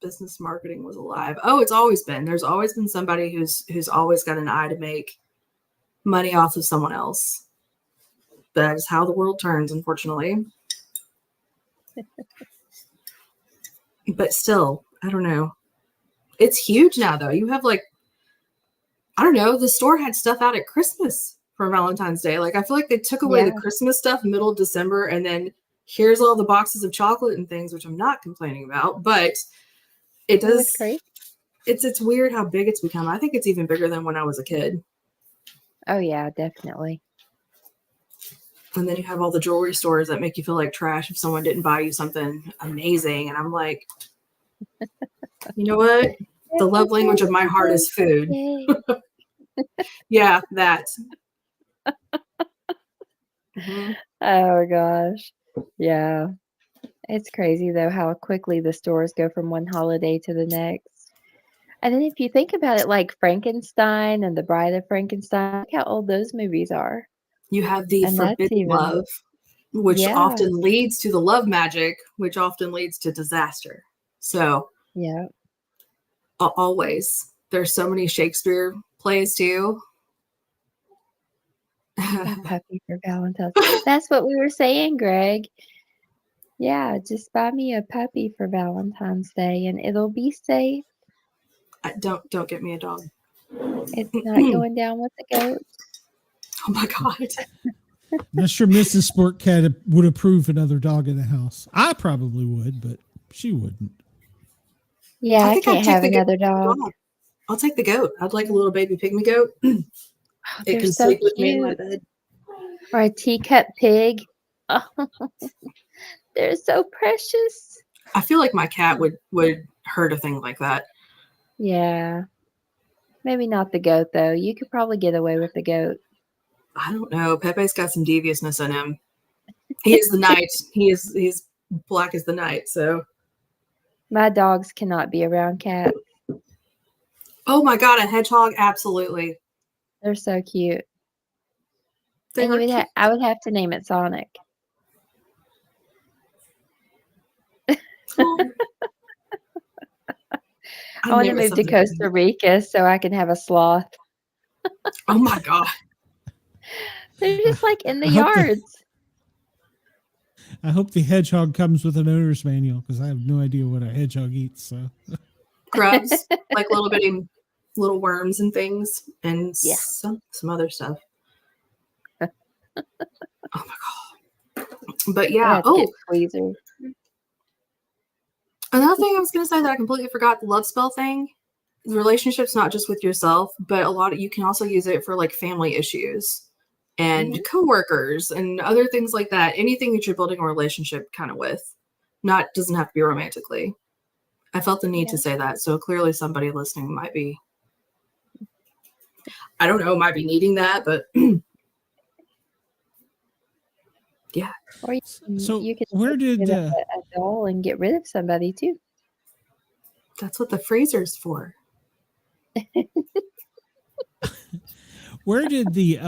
Business marketing was alive. Oh, it's always been. There's always been somebody who's always got an eye to make money off of someone else. That is how the world turns, unfortunately. But still, I don't know. It's huge now, though. You have like, I don't know, the store had stuff out at Christmas for Valentine's Day. Like, I feel like they took away the Christmas stuff middle of December, and then here's all the boxes of chocolate and things, which I'm not complaining about, but it does. It's weird how big it's become. I think it's even bigger than when I was a kid. Oh yeah, definitely. And then you have all the jewelry stores that make you feel like trash if someone didn't buy you something amazing. And I'm like, you know what? The love language of my heart is food. Yeah, that. Oh gosh. Yeah. It's crazy though how quickly the stores go from one holiday to the next. And then if you think about it, like Frankenstein and the Bride of Frankenstein, look how old those movies are. You have the forbidden love, which often leads to the love magic, which often leads to disaster. So yeah, always. There's so many Shakespeare plays too. A puppy for Valentine's. That's what we were saying, Greg. Yeah, just buy me a puppy for Valentine's Day and it'll be safe. Don't get me a dog. It's not going down with the goat. Oh my God. I'm not sure Mrs. Sport Cat would approve another dog in the house. I probably would, but she wouldn't. Yeah, I can't have another dog. I'll take the goat. I'd like a little baby pygmy goat. It can sleep with me in my bed. Or a teacup pig. Oh, they're so precious. I feel like my cat would hurt a thing like that. Yeah. Maybe not the goat, though. You could probably get away with the goat. I don't know. Pepe's got some deviousness in him. He is the night. He's black as the night. So my dogs cannot be around cats. Oh my God, a hedgehog? Absolutely. They're so cute. And I would have to name it Sonic. I want to move to Costa Rica so I can have a sloth. Oh my God. They're just like in the yards. I hope the hedgehog comes with an owner's manual because I have no idea what a hedgehog eats. So grubs, like little worms and things, and some other stuff. Oh my God. But yeah. Squeezer. Another thing I was going to say that I completely forgot, the love spell thing. The relationship's not just with yourself, but you can also use it for like family issues and coworkers and other things like that. Anything that you're building a relationship kind of with, doesn't have to be romantically. I felt the need to say that. So clearly somebody listening might be, I don't know, might be needing that, but yeah. Or So you could where did get a doll and get rid of somebody too. That's what the freezer's for. where did the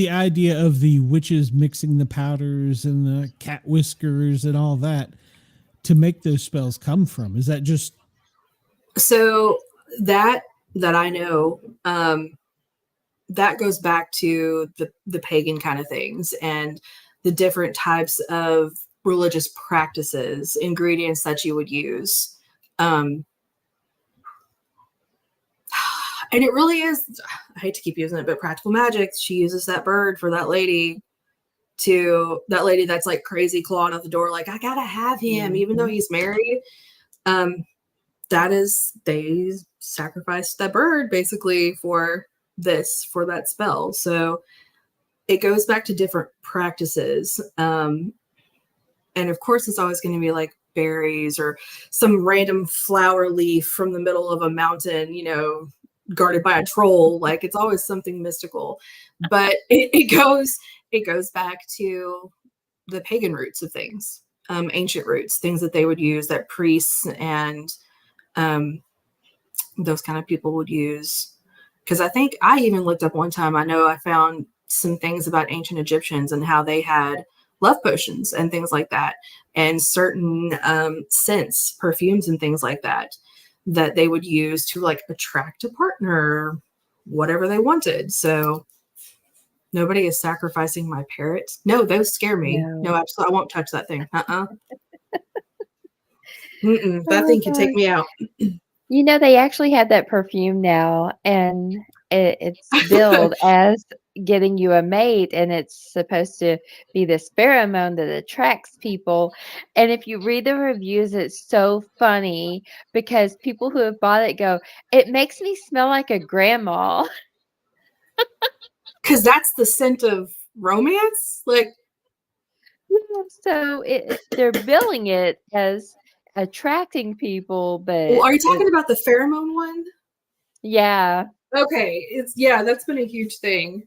idea of the witches mixing the powders and the cat whiskers and all that to make those spells come from? Is that just so that I know, that goes back to the pagan kind of things and the different types of religious practices, ingredients that you would use. And it really is, I hate to keep using it, but practical magic. She uses that bird for that lady that's like crazy clawing at the door, like, I gotta have him, even though he's married. They sacrificed that bird basically for that spell. So it goes back to different practices. And of course, it's always going to be like berries or some random flower leaf from the middle of a mountain, guarded by a troll. Like, it's always something mystical. But it goes back to the pagan roots of things, ancient roots, things that they would use, that priests and those kind of people would use. Because I think I even looked up one time, I found some things about ancient Egyptians and how they had love potions and things like that, and certain scents, perfumes and things like that they would use to like attract a partner, whatever they wanted. So nobody is sacrificing my parrot. No, those scare me. No, absolutely. I won't touch that thing. That thing can take me out. They actually have that perfume now, and it's billed as getting you a mate, and it's supposed to be this pheromone that attracts people. And if you read the reviews, it's so funny because people who have bought it go, it makes me smell like a grandma. Because that's the scent of romance. Like, so they're billing it as attracting people, but well, are you talking about the pheromone one? Yeah. Okay, that's been a huge thing.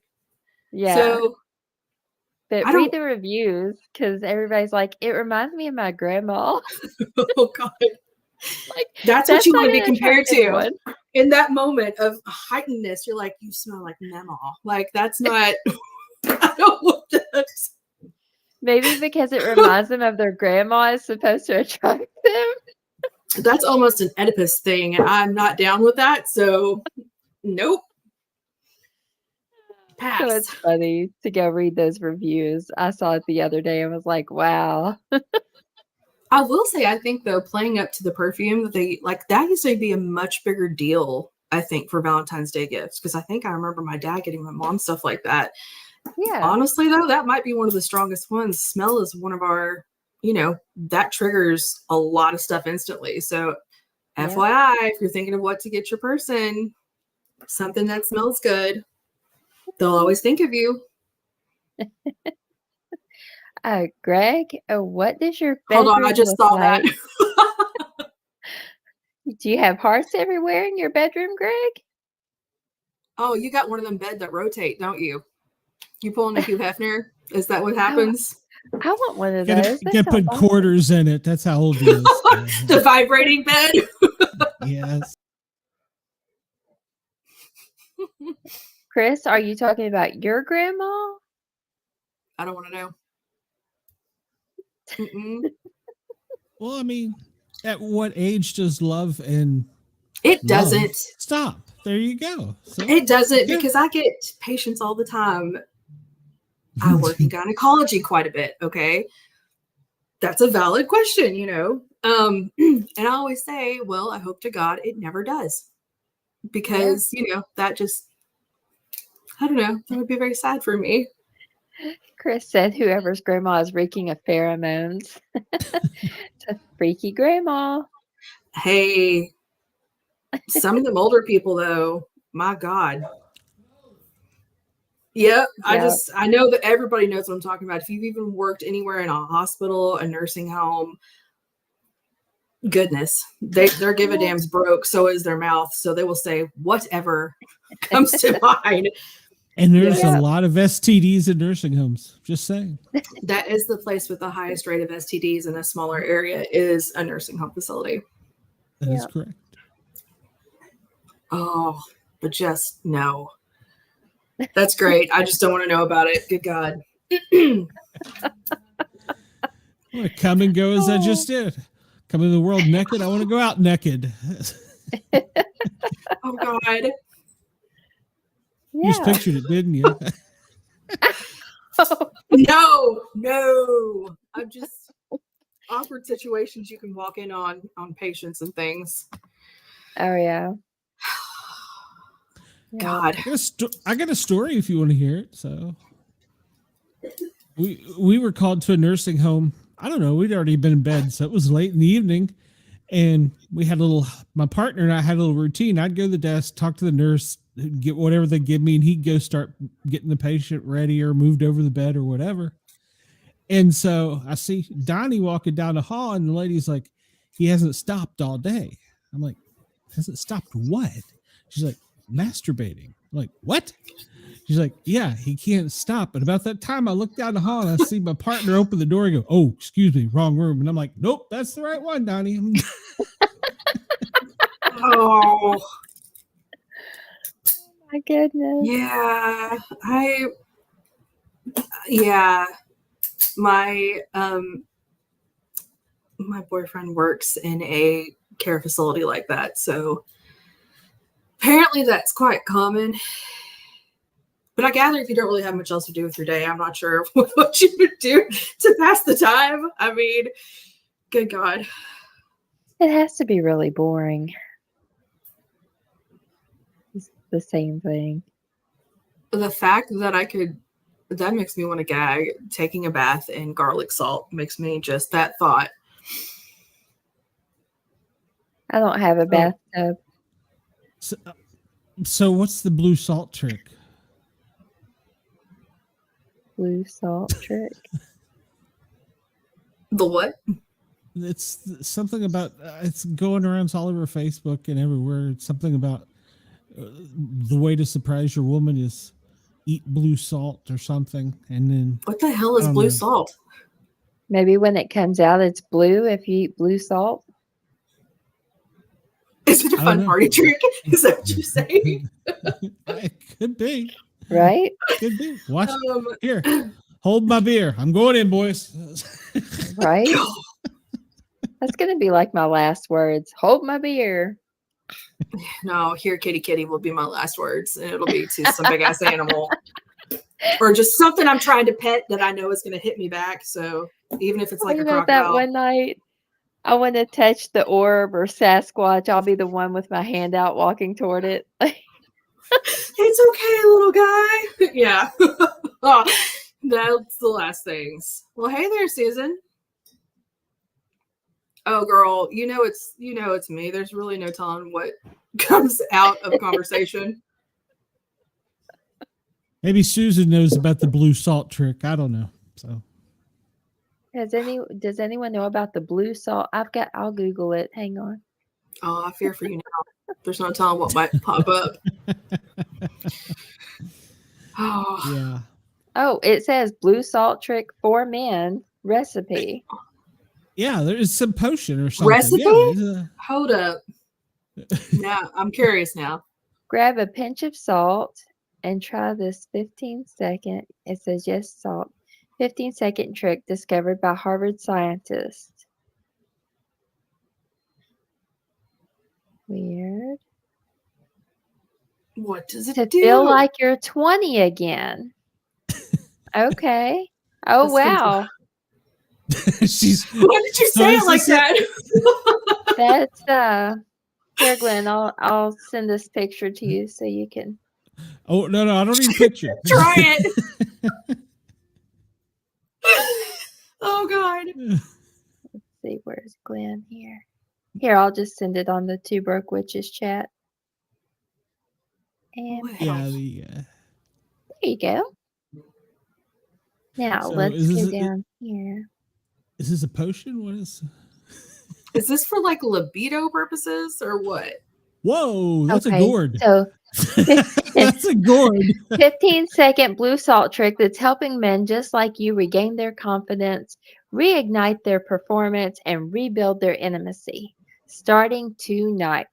Yeah. So, but read the reviews, because everybody's like, it reminds me of my grandma. Oh God. Like, that's what you want to be compared to. In that moment of heightenedness, you're like, you smell like Mama. Like, that's not. I don't want that. Maybe because it reminds them of their grandma is supposed to attract them. That's almost an Oedipus thing, and I'm not down with that. So, nope. Pass. So it's funny to go read those reviews. I saw it the other day and was like, wow. I will say, I think, though, playing up to the perfume, that used to be a much bigger deal, I think, for Valentine's Day gifts. Because I think I remember my dad getting my mom stuff like that. Yeah. Honestly, though, that might be one of the strongest ones. Smell is one of our, that triggers a lot of stuff instantly. So, FYI, if you're thinking of what to get your person, something that smells good, they'll always think of you. Greg, what does your bedroom Hold on, I just saw like? that. Do you have hearts everywhere in your bedroom, Greg? Oh, you got one of them beds that rotate, don't you? You pulling a Hugh Hefner? Is that what happens? I want one of those. Get put quarters in it. That's how old he is. The vibrating bed. Yes. Chris, are you talking about your grandma? I don't want to know. Well, I mean, at what age does love and it doesn't stop? There you go. So, it doesn't, because I get patients all the time. I work in gynecology quite a bit. Okay, that's a valid question, and I always say, well, I hope to God it never does, because that just, I don't know, that would be very sad for me. Chris said whoever's grandma is reeking of pheromones. It's a freaky grandma. Hey, some of them older people, though, my God. Yep. I know that everybody knows what I'm talking about. If you've even worked anywhere in a hospital, a nursing home, Goodness, their give a damn's broke. So is their mouth. So they will say whatever comes to mind. And there's a lot of STDs in nursing homes. Just saying. That is the place with the highest rate of STDs in a smaller area is a nursing home facility. That is correct. Oh, but just no. That's great. I just don't want to know about it. Good God. I want to come and go as I just did. Come in the world naked. I want to go out naked. Oh, God. You just pictured it, didn't you? No. I'm just awkward situations you can walk in on patients patients and things. Oh, yeah. God. I got a story if you want to hear it. So we were called to a nursing home. I don't know. We'd already been in bed, so it was late in the evening. And we had my partner and I had a little routine. I'd go to the desk, talk to the nurse, get whatever they give me, and he'd go start getting the patient ready or moved over the bed or whatever. And so I see Donnie walking down the hall, and the lady's like, he hasn't stopped all day. I'm like, hasn't stopped what? She's like, masturbating. I'm like, what? She's like, yeah, he can't stop. And about that time, I look down the hall and I see my partner open the door and go, oh, excuse me, wrong room. And I'm like, nope, that's the right one, Donnie. Oh, my goodness. Yeah. My boyfriend works in a care facility like that. So apparently that's quite common. But I gather if you don't really have much else to do with your day, I'm not sure what you would do to pass the time. I mean, good God. It has to be really boring. It's the same thing. The fact that that makes me want to gag. Taking a bath in garlic salt makes me just that thought. I don't have a bathtub. So what's the blue salt trick? Blue salt trick. The what? It's something about it's going around all over Facebook and everywhere. It's something about the way to surprise your woman is eat blue salt or something. And then what the hell is blue salt? Maybe when it comes out, it's blue if you eat blue salt. Is it a fun party trick? Is that what you're saying? It could be. Right? Could be. Watch here. Hold my beer. I'm going in, boys. Right? That's going to be like my last words. Hold my beer. No, here, kitty, kitty will be my last words. And it'll be to some big ass animal. Or just something I'm trying to pet that I know is going to hit me back. So even if it's like a crocodile. That one night, I want to touch the orb or Sasquatch. I'll be the one with my hand out walking toward it. It's okay, little guy. Yeah. Oh, that's the last things. Well, hey there, Susan. Oh, girl, you know it's me. There's really no telling what comes out of conversation. Maybe Susan knows about the blue salt trick. I don't know. So does anyone know about the blue salt? I'll Google it. Hang on. Oh, I fear for you now. There's no telling what might pop up. Oh. Yeah. Oh, it says blue salt trick for men recipe. Yeah, there's some potion or something. Recipe? Yeah, hold up. Now, I'm curious now. Grab a pinch of salt and try this 15-second. It says yes, salt. 15-second trick discovered by Harvard scientists. Weird. What does it do? To feel like you're 20 again. Okay. Oh, wow. Why did you say it like that? That's here, Glenn. I'll send this picture to you so you can. Oh no, I don't need a picture. Try it. Oh God. Let's see, where's Glenn here? Here, I'll just send it on the Two Broke Witches chat. And yeah, there you go. Now let's go down here. Is this a potion? What is? Is this for like libido purposes or what? Whoa, that's a Okay, gourd. so That's a gourd. 15-second blue salt trick that's helping men just like you regain their confidence, reignite their performance, and rebuild their intimacy. Starting tonight.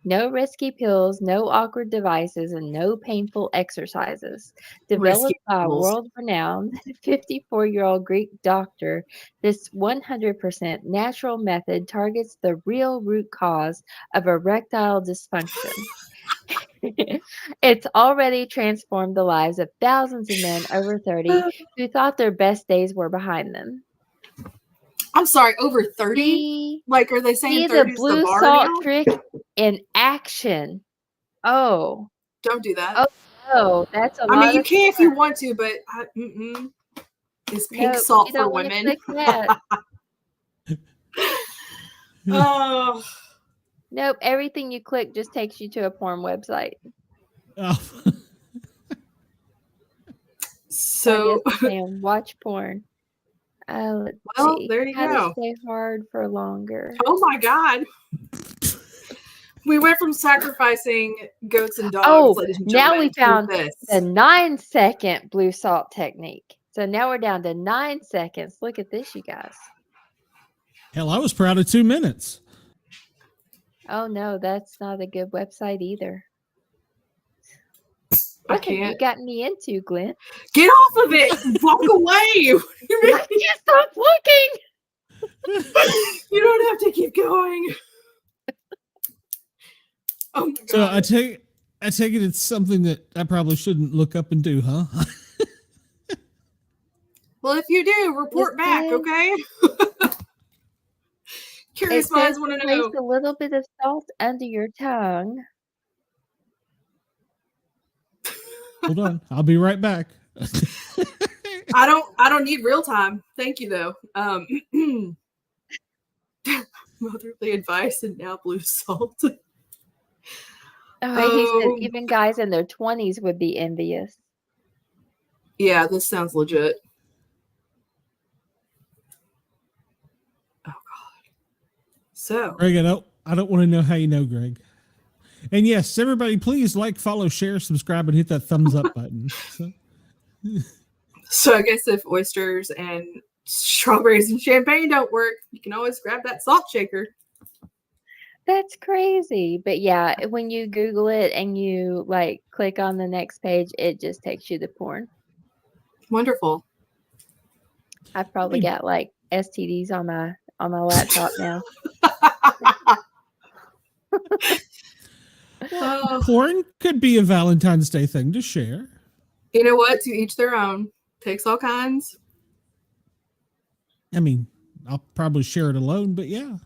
No risky pills, no awkward devices, and no painful exercises. Developed by a pills. world-renowned 54-year-old Greek doctor, this 100% natural method targets the real root cause of erectile dysfunction. It's already transformed the lives of thousands of men over 30 who thought their best days were behind them. I'm sorry, over 30? See, Like, are they saying see 30 the is blue the bar salt now? trick in action. Oh, Don't do that. oh, no, that's a I mean, lot you of can if fun. you want to, but is pink Nope, salt you for don't want to women? click that. Oh, Nope, everything you click just takes you to a porn website. Oh. so I guess it's saying watch porn. Let's well, see. there you How go. to stay hard for longer. Oh my God. We went from sacrificing goats and dogs, Oh, ladies and now gentlemen, we found to this. the 9-second blue salt technique. So now we're down to 9 seconds. Look at this, you guys. Hell, I was proud of 2 minutes. Oh no, that's not a good website either. I What have you can't. gotten me into, Glenn? Get off of it. Walk away. I can't stop looking. You don't have to keep going. Oh my God. So I take it it's something that I probably shouldn't look up and do, huh? Well, if you do, report back, Listen. okay? It Curious says minds want to place know. a little bit of salt under your tongue. Hold on, I'll be right back. I don't need real time. Thank you though. Motherly advice and now blue salt. Oh, he said Oh. even guys in their 20s would be envious. Yeah, this sounds legit. Oh God. So Greg, I don't want to know how you know, Greg. And yes, everybody, please like, follow, share, subscribe, and hit that thumbs up button. So I guess if oysters and strawberries and champagne don't work, you can always grab that salt shaker. That's crazy. But yeah, when you Google it and you like click on the next page, it just takes you to porn. Wonderful. I've probably got like STDs on my laptop now. Porn could be a Valentine's Day thing to share. You know what? To each their own. Takes all kinds. I mean, I'll probably share it alone, but yeah.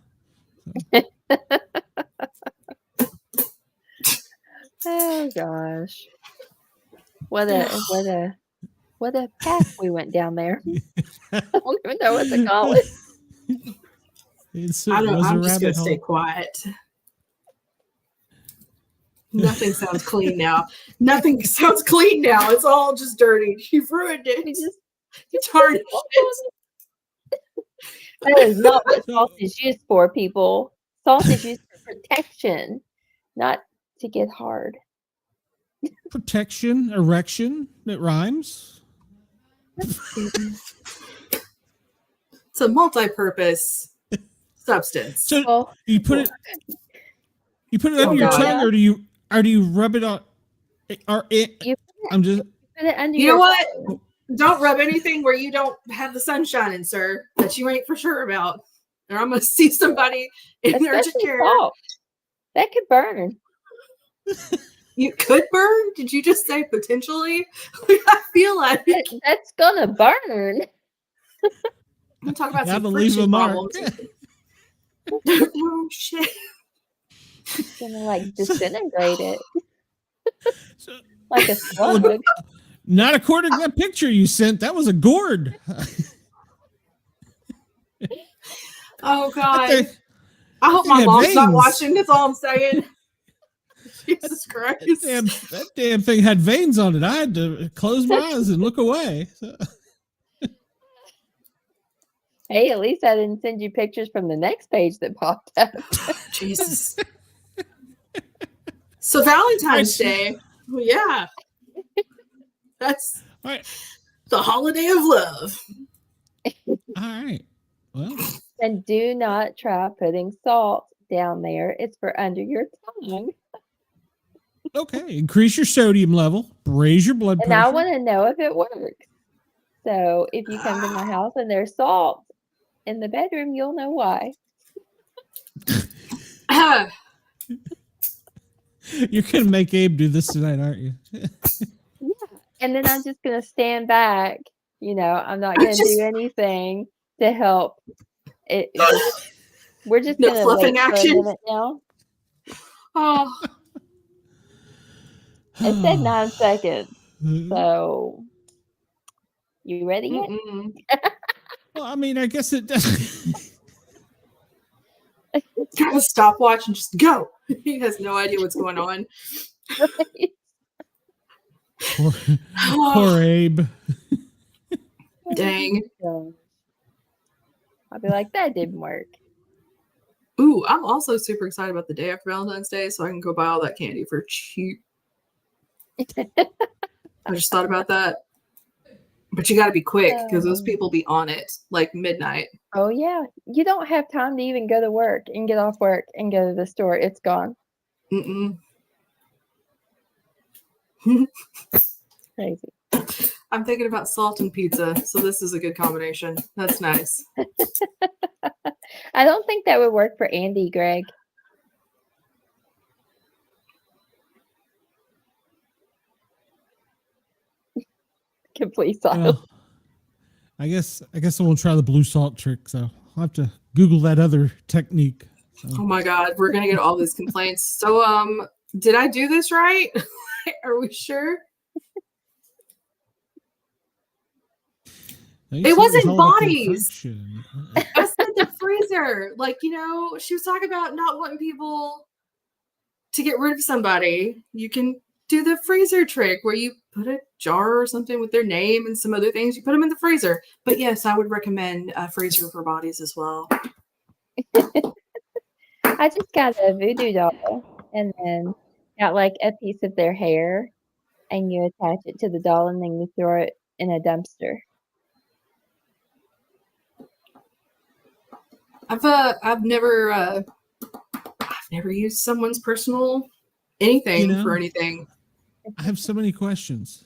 Oh gosh. What a path we went down there. I don't even know what to call it. I'm just gonna stay quiet. Nothing sounds clean now. Nothing sounds clean now. It's all just dirty. You've ruined it. You tarnished it. That is not what salt is used for, people. Salt is used for protection, not to get hard. Protection, erection, it rhymes. It's a multi-purpose substance. So Well, you put it under your God. tongue, or do you rub it on? Or it? You I'm just. put it under You your know what? tongue. Don't rub anything where you don't have the sun shining, sir, that you ain't for sure about. Or I'm going to see somebody in urgent Especially care. salt. That could burn. You could burn? Did you just say potentially? I feel like That's gonna burn. I'm talking about That'll some leave a friction mark. problems. Oh shit! It's gonna like disintegrate it So, like a slug. not according to that picture you sent. That was a gourd. Oh god! That I hope thing my had mom's not veins. watching. That's all I'm saying. Jesus Christ! that damn thing had veins on it. I had to close my eyes and look away. So, Hey, at least I didn't send you pictures from the next page that popped up. Jesus. So Valentine's Day, well, yeah, that's right. the holiday of love. All right. Well, And do not try putting salt down there. It's for under your tongue. okay. Increase your sodium level. Raise your blood And pressure. I want to know if it works. So if you come to my house and there's salt in the bedroom, you'll know why. You're gonna make Abe do this tonight, aren't you? Yeah. And then I'm just gonna stand back. I'm not gonna do anything to help. We're just No gonna fluffing wait for a action. minute now. Oh, It said 9 seconds. So, you ready yet? Well, I mean, I guess it does. Got a stopwatch and just go. He has no idea what's going on. Poor Abe. Dang. I'll be like, that didn't work. Ooh, I'm also super excited about the day after Valentine's Day, so I can go buy all that candy for cheap. I just thought about that. But you got to be quick because those people be on it like midnight. Oh, yeah. You don't have time to even go to work and get off work and go to the store. It's gone. Crazy. I'm thinking about salt and pizza, so this is a good combination. That's nice. I don't think that would work for Andy, Greg. Complete silence. Well, I guess I won't try the blue salt trick, so I'll have to Google that other technique. So. Oh my God, we're gonna get all these complaints. So, did I do this right? Are we sure? It wasn't bodies. I said the freezer. Like, she was talking about not wanting people to get rid of somebody. You can do the freezer trick where you put a jar or something with their name and some other things. You put them in the freezer. But yes, I would recommend a freezer for bodies as well. I just got a voodoo doll and then got like a piece of their hair and you attach it to the doll and then you throw it in a dumpster. I've never used someone's personal anything for anything. I have so many questions.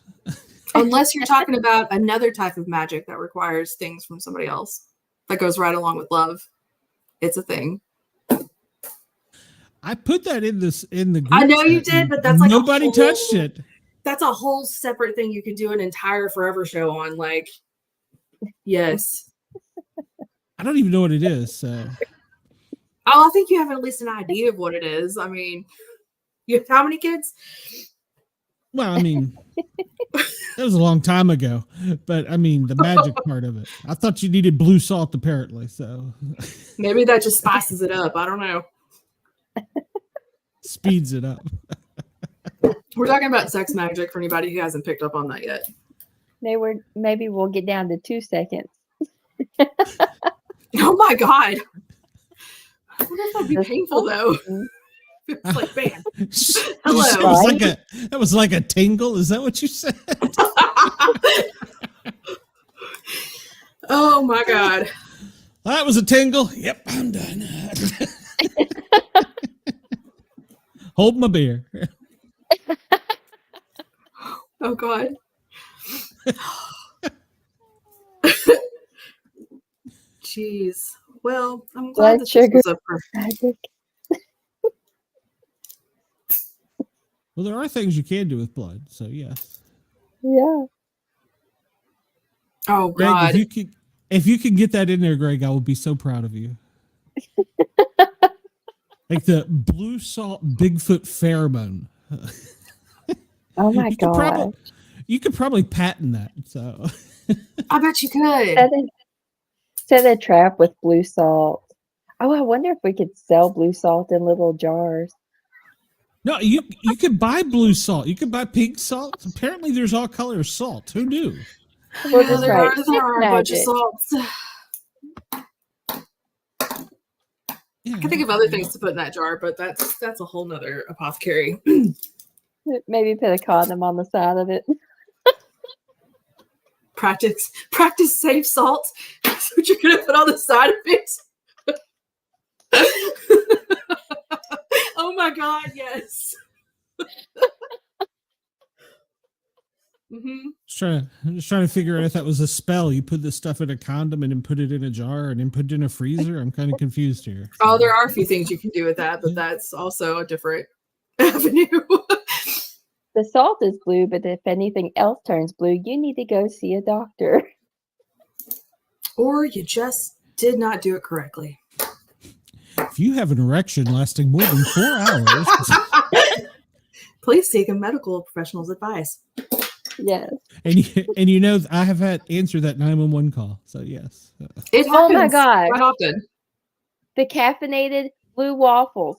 Unless you're talking about another type of magic that requires things from somebody else that goes right along with love. It's a thing. I put that in the group I know you did, but that's like nobody touched it. That's a whole separate thing you could do an entire forever show on. Like, yes. I don't even know what it is. So, I think you have at least an idea of what it is. I mean, you have how many kids? Well, I mean, that was a long time ago. But I mean, the magic part of it. I thought you needed blue salt, apparently. So maybe that just spices it up. I don't know. Speeds it up. We're talking about sex magic for anybody who hasn't picked up on that yet. Maybe we'll get down to 2 seconds. Oh my God. I wonder if that'd be painful though. It's like, bam. Hello. That was like a tingle. Is that what you said? Oh my God. That was a tingle. Yep, I'm done. Hold my beer. Oh God. Jeez. Well, I'm glad this was up for magic. Well, there are things you can do with blood, so yes. Yeah. Oh Greg, God. if you could get that in there, Greg, I will be so proud of you. Like the blue salt Bigfoot pheromone. Oh my God. You could probably patent that. So I bet you could. Set a trap with blue salt. Oh, I wonder if we could sell blue salt in little jars. No, you could buy blue salt. You could buy pink salt. Apparently, there's all color of salt. Who knew? We'll just there are a bunch of salts. Yeah, I can think of other things to put in that jar, but that's a whole nother apothecary. Maybe put a condom on the side of it. Practice safe salt. That's what you're gonna put on the side of it. Oh my god, yes. Just trying to figure out if that was a spell. You put this stuff in a condom and then put it in a jar and then put it in a freezer. I'm kind of confused here. Oh, there are a few things you can do with that, but that's also a different avenue. The salt is blue, but if anything else turns blue, you need to go see a doctor. Or you just did not do it correctly. If you have an erection lasting more than 4 hours, please seek a medical professional's advice. Yes. And you know, I have had answered that 911 call. So yes. It happens Oh my God. quite often. The caffeinated blue waffles.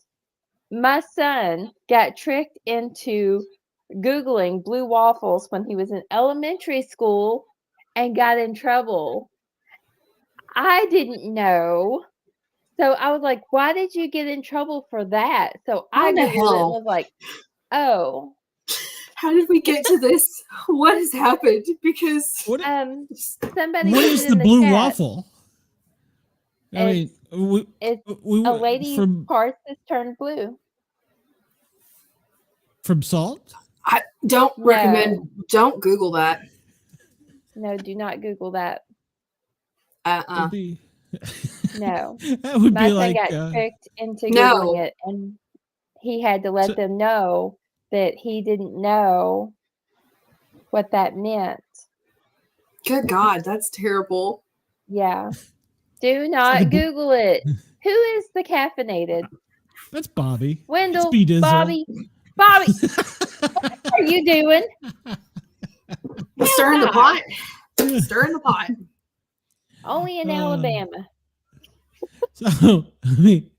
My son got tricked into Googling blue waffles when he was in elementary school and got in trouble. I didn't know. So I was like, why did you get in trouble for that? So I How the Googled it and hell? was like, oh. How did we get to this? What has happened? Because somebody What put is it the in blue chat. waffle? I mean, It's we a lady's from parts has turned blue. from salt. I don't recommend. Don't Google that. No, do not Google that. That'd be, No. that would My be son like got tricked into No. Googling it, and he had to let them know that he didn't know what that meant. Good God, that's terrible. Yeah. Do not Google it. Who is the caffeinated? That's Bobby. Wendell, It's Bobby, what are you doing? Stirring the pot. Stirring the pot. Only in Alabama. So, I mean,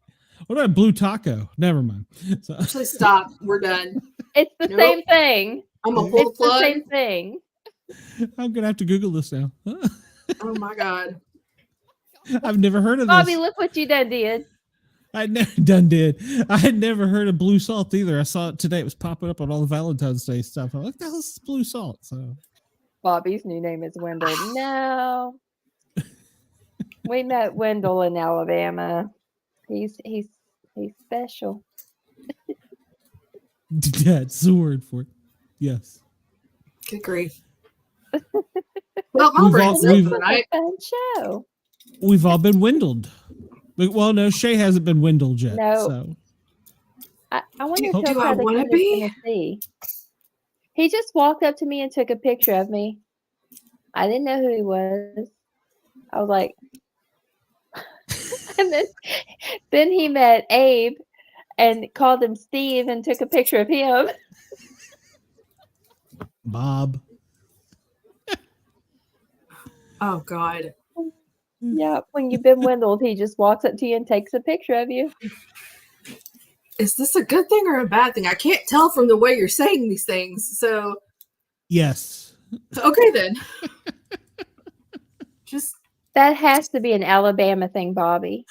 what about blue taco? Never mind. So, Actually, stop. We're done. It's the same thing. I'm gonna pull the plug. The same thing. I'm gonna have to Google this now. Oh my God. I've never heard of Bobby, this. look what you done did. I never done did. I had never heard of blue salt either. I saw it today. It was popping up on all the Valentine's Day stuff. I'm like, the hell's blue salt? So Bobby's new name is Wendell. No. We met Wendell in Alabama. He's special. That's the word for it. Yes. Good grief. Well, my brain's we've- open tonight. Fun show. We've all been windled. Well, no, Shay hasn't been windled yet. No. So I wonder if Do he'll I try to wanna come to be? Tennessee. He just walked up to me and took a picture of me. I didn't know who he was. I was like, and then he met Abe and called him Steve and took a picture of him. Bob. Oh God. Yeah, when you've been windled, he just walks up to you and takes a picture of you. Is this a good thing or a bad thing? I can't tell from the way you're saying these things. So Yes. okay then. Just That has to be an Alabama thing, Bobby.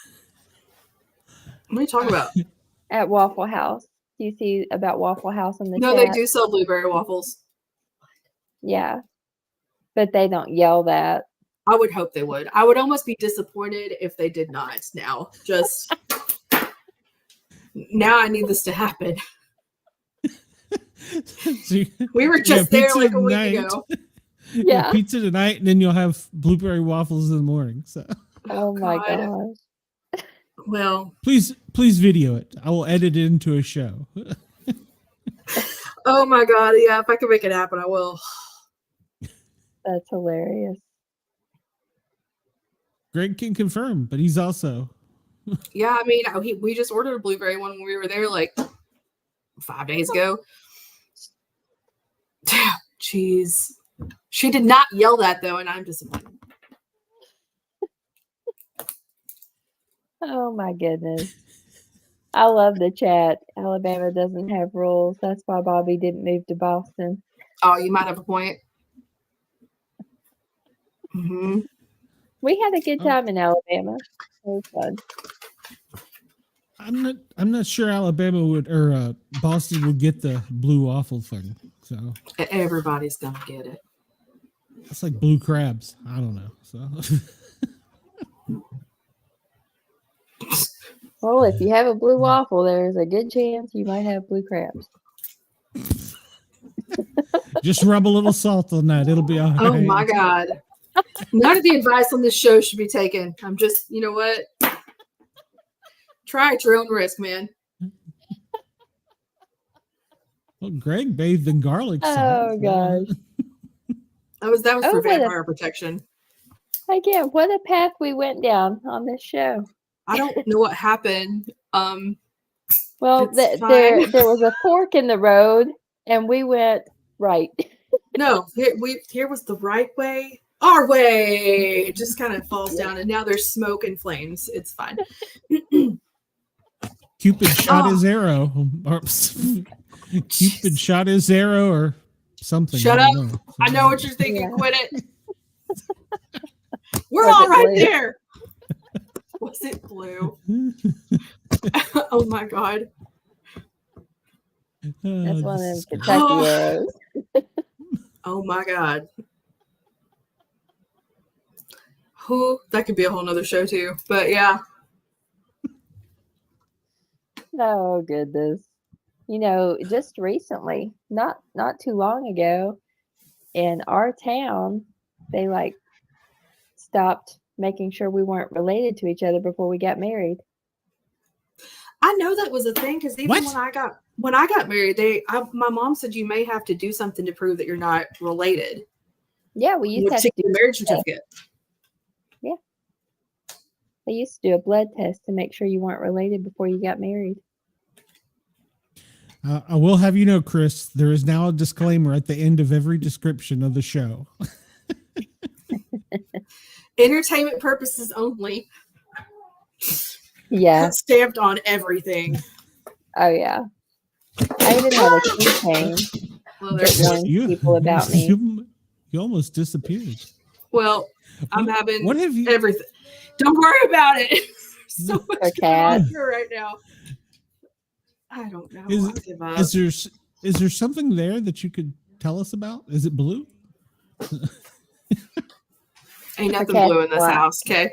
what are you talking about? At Waffle House. Do you see about Waffle House in the No, chat? they do sell blueberry waffles. Yeah. But they don't yell that. I would hope they would. I would almost be disappointed if they did not now. Just now I need this to happen. So We were just there pizza like a week tonight. ago. Yeah. Pizza tonight, and then you'll have blueberry waffles in the morning. So Oh my God. gosh. Well, please video it. I will edit it into a show. oh my God. Yeah, if I can make it happen, I will. That's hilarious. Greg can confirm, but he's also Yeah, I mean, we just ordered a blueberry one when we were there like 5 days ago. Jeez. She did not yell that though, and I'm disappointed. Oh my goodness. I love the chat. Alabama doesn't have rules. That's why Bobby didn't move to Boston. Oh, you might have a point. Mm-hmm. We had a good time in Alabama. It was fun. I'm not sure Alabama would or Boston would get the blue waffle thing. So Everybody's gonna get it. it's like blue crabs. I don't know. So Well, if you have a blue waffle, there's a good chance you might have blue crabs. just rub a little salt on that. It'll be all right. Oh my God. None of the advice on this show should be taken. I'm just, you know what? Try at your own risk, man. Well, Greg bathed in garlic salt. Oh gosh. That was Oh, for what vampire protection. Again, what a path we went down on this show. I don't know what happened. Well, It's there fine. was a fork in the road, and we went right. No, here was the right way. Our way. It just kind of falls down, and now there's smoke and flames. It's fine. Cupid shot his arrow. Or, Cupid shot his arrow or something. Shut I up. don't know. I know what you're thinking. Yeah. Quit it. We're Was all it right blue? there. Was it blue? Oh my God. That's one of them this is great. Kentucky arrows. Oh my God. Who? That could be a whole nother show too. But yeah. Oh goodness. You know, just recently, not too long ago, in our town, they like stopped making sure we weren't related to each other before we got married. I know that was a thing because even What? when I got married, my mom said you may have to do something to prove that you're not related. Yeah, we used to have to the do marriage certificate. they used to do a blood test to make sure you weren't related before you got married. I will have you know, Chris, there is now a disclaimer at the end of every description of the show. Entertainment purposes only. Yeah. Stamped on everything. Oh yeah. I even have a keychain Well, that warns people about me. You almost disappeared. Well, I'm having What have you? everything. Don't worry about it. So much A going on cat. here right now. I don't know. Is- I'll give up. Is there something there that you could tell us about? Is it blue? Ain't nothing cat's blue in this black. house, okay?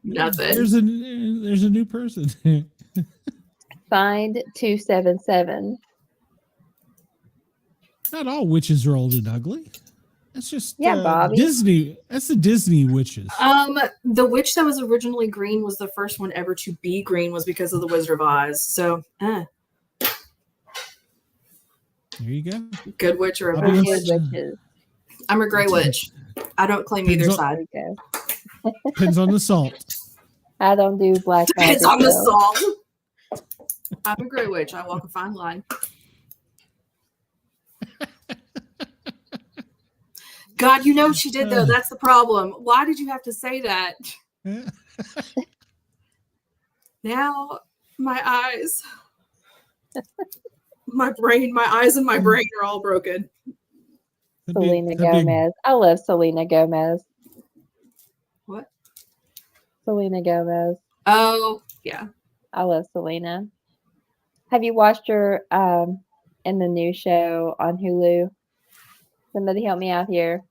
Nothing. There's a new person. Find 277. Not all witches are old and ugly. That's just Bobby. Disney. That's the Disney witches. The witch that was originally green was the first one ever to be green was because of the Wizard of Oz. So, There you go. good witch or a I'll bad be witch. Witches. I'm a gray witch. I don't claim either Depends side. There you go. Depends on the salt. I don't do black magic. Depends on the though. salt. I'm a gray witch. I walk a fine line. God, you know she did though. That's the problem. Why did you have to say that? Now my eyes, my eyes and my brain are all broken. Selena Gomez. I love Selena Gomez. What? Selena Gomez. Oh, yeah. I love Selena. Have you watched her in the new show on Hulu? Somebody help me out here.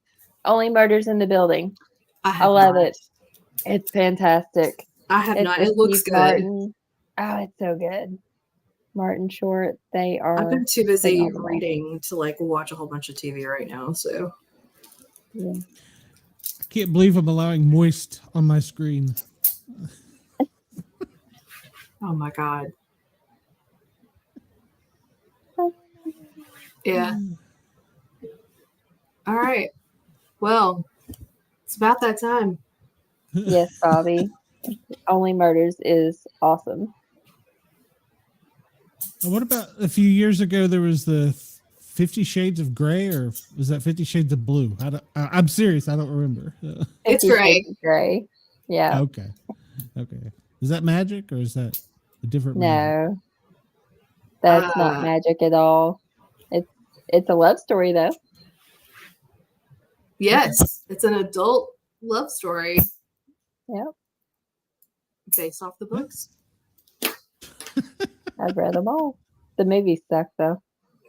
Only Murders in the Building. I love it. It's fantastic. I have It's not. with It looks Steve good. Martin. Oh, it's so good. Martin Short. They are. I've been too busy phenomenal. reading to like watch a whole bunch of TV right now. So Yeah. I can't believe I'm allowing moist on my screen. oh my God. Yeah. All right. Well, it's about that time. Yes, Bobby. Only Murders is awesome. What about a few years ago? There was the 50 Shades of Grey, or was that 50 Shades of Blue? I'm serious. I don't remember. It's 50 great. Shades of Grey. Yeah. Okay. Is that magic or is that a different magic? No. That's not magic at all. It's a love story though. Yes, it's an adult love story. Yep. based off the books. I've read them all. The movies suck though.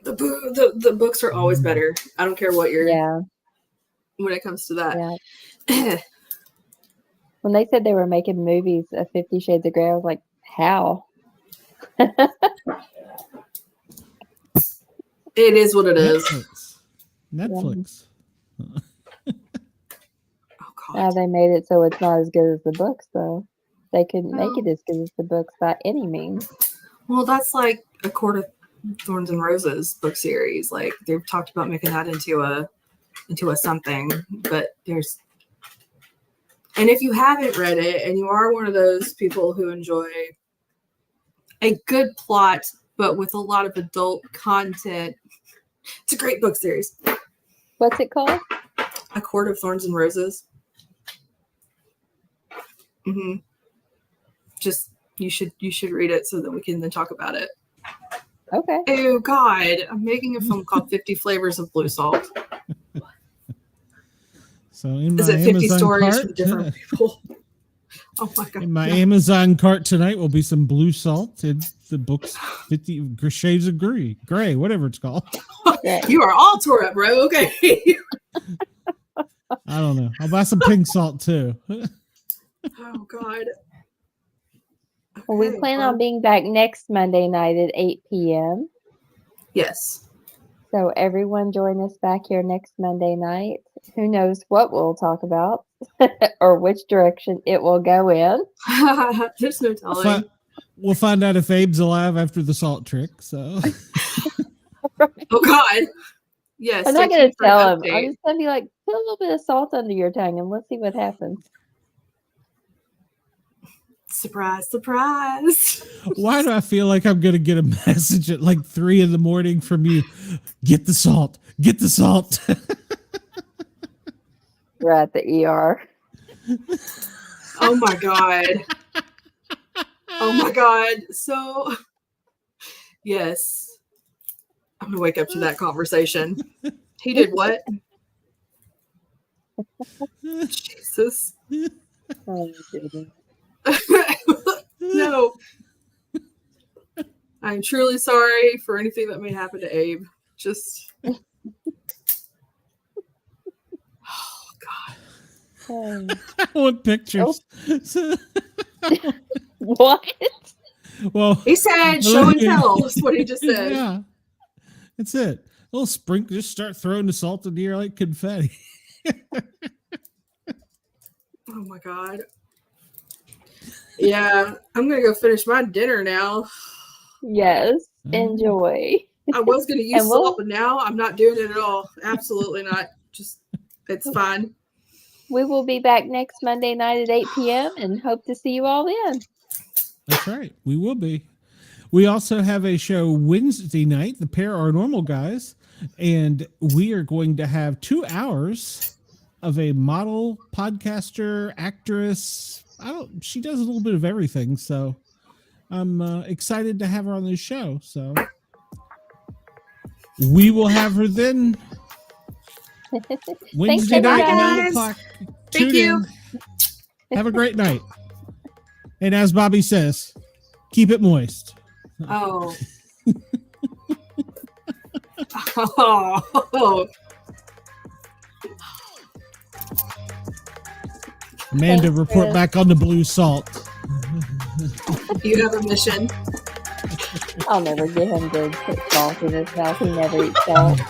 The books are always better. I don't care what you're when it comes to that. Yeah. When they said they were making movies of 50 Shades of Grey, I was like, how? It is what it is. Netflix. Oh God. Now they made it so it's not as good as the books, though. They couldn't make it as good as the books by any means. Well, that's like A Court of Thorns and Roses book series. Like they've talked about making that into a something, but there's. And if you haven't read it and you are one of those people who enjoy a good plot, but with a lot of adult content, it's a great book series. What's it called? A Court of Thorns and Roses. Mm-hmm. Just you should read it so that we can then talk about it. Okay. Oh God, I'm making a film called 50 Flavors of Blue Salt. So in my Is it 50 Amazon stories cart, from different people? Oh my God. In my Amazon cart tonight will be some blue salt and the books 50 Shades of Gray, whatever it's called. You are all tore up, bro. Okay. I don't know. I'll buy some pink salt too. Oh God. Well, we plan on being back next Monday night at 8 p.m. Yes. So everyone join us back here next Monday night. Who knows what we'll talk about or which direction it will go in. There's no telling. We'll find out if Abe's alive after the salt trick. So. Oh God. Yes. I'm not going to tell him. I'm just going to be like, put a little bit of salt under your tongue and let's see what happens. Surprise, surprise. Why do I feel like I'm going to get a message at like 3 a.m. from you? Get the salt. Get the salt. We're at the ER. Oh my God. Oh my God. So, yes. I'm going to wake up to that conversation. He did what? Jesus. Oh, goodness. No. I'm truly sorry for anything that may happen to Abe. Just. Oh, God. I want pictures. Oh. What? Well, he said show and tell. That's what he just said. Yeah. That's it. A little sprinkle. Just start throwing the salt in the air like confetti. Oh, my God. Yeah, I'm going to go finish my dinner now. Yes, enjoy. I was going to use salt, but now I'm not doing it at all. Absolutely not. Just, it's fine. We will be back next Monday night at 8 p.m. and hope to see you all then. That's right. We will be. We also have a show Wednesday night, the Paranormal Guys, and we are going to have 2 hours of a model, podcaster, actress. She does a little bit of everything, so I'm excited to have her on this show. So we will have her then. Wednesday night at 9 o'clock. Thank you. Have a great night. And as Bobby says, keep it moist. Oh. Oh. Amanda, Thanks, report Chris. back on the blue salt. You have a mission. I'll never get him to put salt in his mouth. He never eats salt.